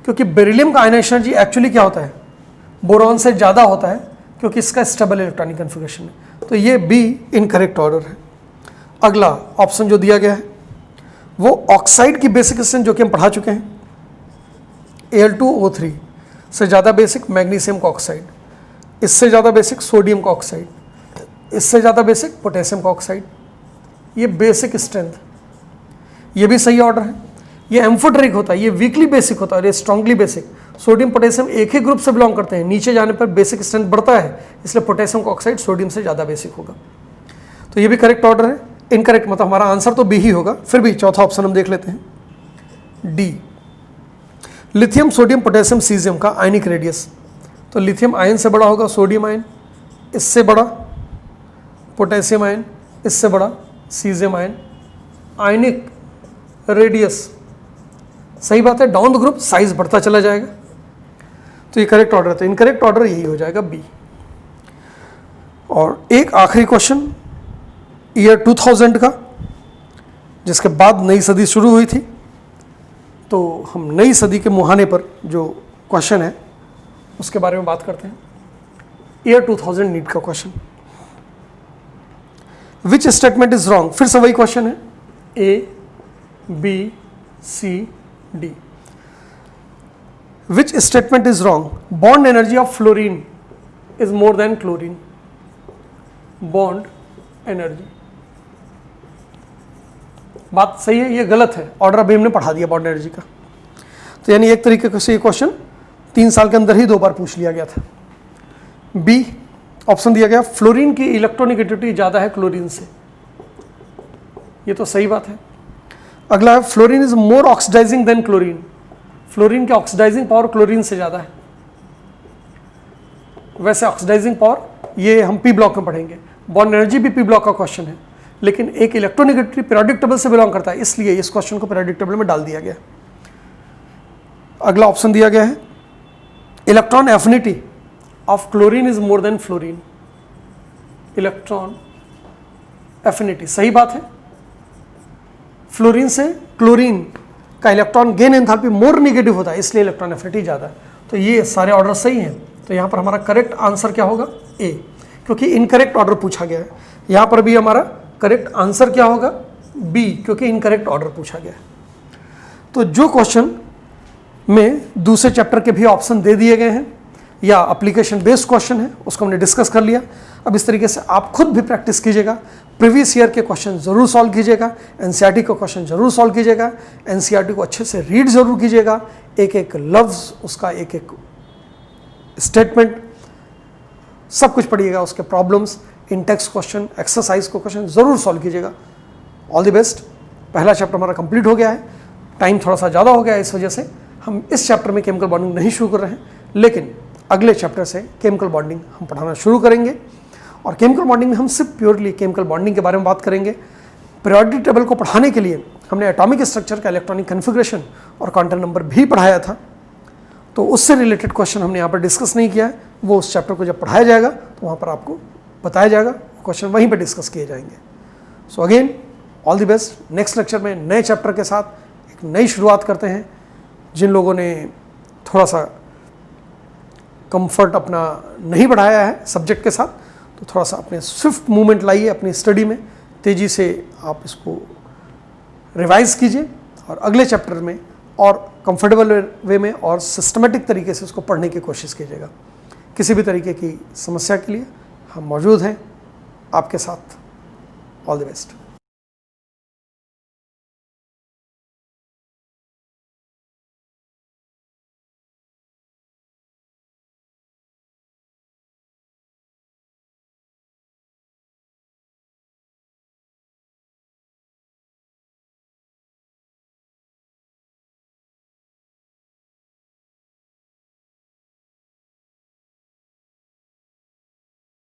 क्योंकि बेरिलियम का आयनेशन एनर्जी एक्चुअली क्या होता है? बोरॉन से ज़्यादा होता है, क्योंकि इसका स्टेबल इलेक्ट्रॉनिक कन्फिगरेशन है। तो ये बी इनकरेक्ट ऑर्डर है। अगला ऑप्शन जो दिया गया है वो ऑक्साइड की बेसिक स्ट्रेंथ, जो कि हम पढ़ा चुके हैं, Al2O3 से ज़्यादा बेसिक मैग्नीशियम का ऑक्साइड, इससे ज़्यादा बेसिक सोडियम का ऑक्साइड, इससे ज़्यादा बेसिक पोटेशियम का ऑक्साइड। ये बेसिक स्ट्रेंथ, ये भी सही ऑर्डर है। ये एम्फोटेरिक होता है, ये वीकली बेसिक होता है और ये स्ट्रांगली बेसिक। सोडियम पोटेशियम एक ही ग्रुप से बिलोंग करते हैं, नीचे जाने पर बेसिक स्ट्रेंथ बढ़ता है, इसलिए पोटेशियम का ऑक्साइड सोडियम से ज़्यादा बेसिक होगा। तो ये भी करेक्ट ऑर्डर है। इनकरेक्ट मतलब हमारा आंसर तो बी ही होगा, फिर भी चौथा ऑप्शन हम देख लेते हैं, D, lithium, sodium, potassium, caesium का आयनिक रेडियस। तो लिथियम आयन से बड़ा होगा सोडियम आयन, इससे बड़ा पोटेशियम आयन, इससे बड़ा सीजियम आयन, आयनिक रेडियस, सही बात है, डाउन द ग्रुप साइज बढ़ता चला जाएगा। तो ये करेक्ट ऑर्डर है, तो इनकरेक्ट ऑर्डर यही हो जाएगा बी। और एक आखिरी क्वेश्चन ईयर 2000 का, जिसके बाद नई सदी शुरू हुई थी, तो हम नई सदी के मुहाने पर जो क्वेश्चन है उसके बारे में बात करते हैं। ईयर 2000 नीट का question, which statement is wrong, फिर से वही क्वेश्चन है, A B C D. Which statement is wrong, bond energy of fluorine is more than chlorine, bond energy, बात सही है, ये गलत है, ऑर्डर अभी हमने पढ़ा दिया बॉन्ड एनर्जी का। तो यानी एक तरीके से ये क्वेश्चन 3 साल के अंदर ही 2 बार पूछ लिया गया था। बी ऑप्शन दिया गया, फ्लोरीन की इलेक्ट्रोनेगेटिविटी ज़्यादा है क्लोरीन से, ये तो सही बात है। अगला है, fluorine is more oxidizing than chlorine, fluorine की ऑक्सीडाइजिंग पावर क्लोरीन से ज़्यादा है। वैसे ऑक्सीडाइजिंग पावर ये हम पी ब्लॉक में पढ़ेंगे, बॉन्ड एनर्जी भी पी ब्लॉक का क्वेश्चन है, लेकिन एक इलेक्ट्रोनेगेटिविटी पीरियोडिक टेबल से बिलोंग करता है, इसलिए इस क्वेश्चन को पीरियोडिक टेबल में डाल दिया गया। अगला ऑप्शन दिया गया है, electron affinity of chlorine is more then fluorine, electron affinity, सही बात है, फ्लोरीन से क्लोरीन का electron gain enthalpy more negative होता है, इसलिए इलेक्ट्रॉन एफिनिटी ज़्यादा है। तो ये सारे ऑर्डर सही हैं, तो यहाँ पर हमारा करेक्ट आंसर क्या होगा, ए, क्योंकि इनकरेक्ट ऑर्डर पूछा गया है। यहाँ पर भी हमारा करेक्ट आंसर क्या होगा, बी, क्योंकि इनकरेक्ट ऑर्डर पूछा गया है। तो जो क्वेश्चन में दूसरे चैप्टर के भी ऑप्शन दे दिए गए हैं या एप्लीकेशन बेस्ड क्वेश्चन है, उसको हमने डिस्कस कर लिया। अब इस तरीके से आप खुद भी प्रैक्टिस कीजिएगा, प्रीवियस ईयर के क्वेश्चन जरूर सॉल्व कीजिएगा, एनसीईआरटी का क्वेश्चन जरूर सॉल्व कीजिएगा, एनसीईआरटी को अच्छे से रीड जरूर कीजिएगा, एक एक लफ्ज़ उसका, एक एक स्टेटमेंट सब कुछ पढ़िएगा, उसके प्रॉब्लम्स, इंटेक्स्ट क्वेश्चन, एक्सरसाइज को क्वेश्चन जरूर सॉल्व कीजिएगा। All the best. पहला चैप्टर हमारा कंप्लीट हो गया है, टाइम थोड़ा सा ज़्यादा हो गया है, इस वजह से हम इस चैप्टर में केमिकल बॉन्डिंग नहीं शुरू कर रहे हैं, लेकिन अगले चैप्टर से केमिकल बॉन्डिंग हम पढ़ाना शुरू करेंगे। और केमिकल बॉन्डिंग में हम सिर्फ प्योरली केमिकल बॉन्डिंग के बारे में बात करेंगे। पीरियोडिक टेबल को पढ़ाने के लिए हमने एटॉमिक स्ट्रक्चर का इलेक्ट्रॉनिक कन्फिग्रेशन और क्वांटम नंबर भी पढ़ाया था, तो उससे रिलेटेड क्वेश्चन हमने यहाँ पर डिस्कस नहीं किया है, वो उस चैप्टर को जब पढ़ाया जाएगा तो वहाँ पर आपको बताया जाएगा, क्वेश्चन वहीं पर डिस्कस किए जाएंगे। So again all the best. Next lecture में नए चैप्टर के साथ एक नई शुरुआत करते हैं। जिन लोगों ने थोड़ा सा कंफर्ट अपना नहीं बढ़ाया है सब्जेक्ट के साथ, तो थोड़ा सा अपने स्विफ्ट मूवमेंट लाइए अपनी स्टडी में, तेज़ी से आप इसको रिवाइज कीजिए और अगले चैप्टर में और कंफर्टेबल वे में और सिस्टमेटिक तरीके से उसको पढ़ने की कोशिश कीजिएगा। किसी भी तरीके की समस्या के लिए हम मौजूद हैं आपके साथ। All the best.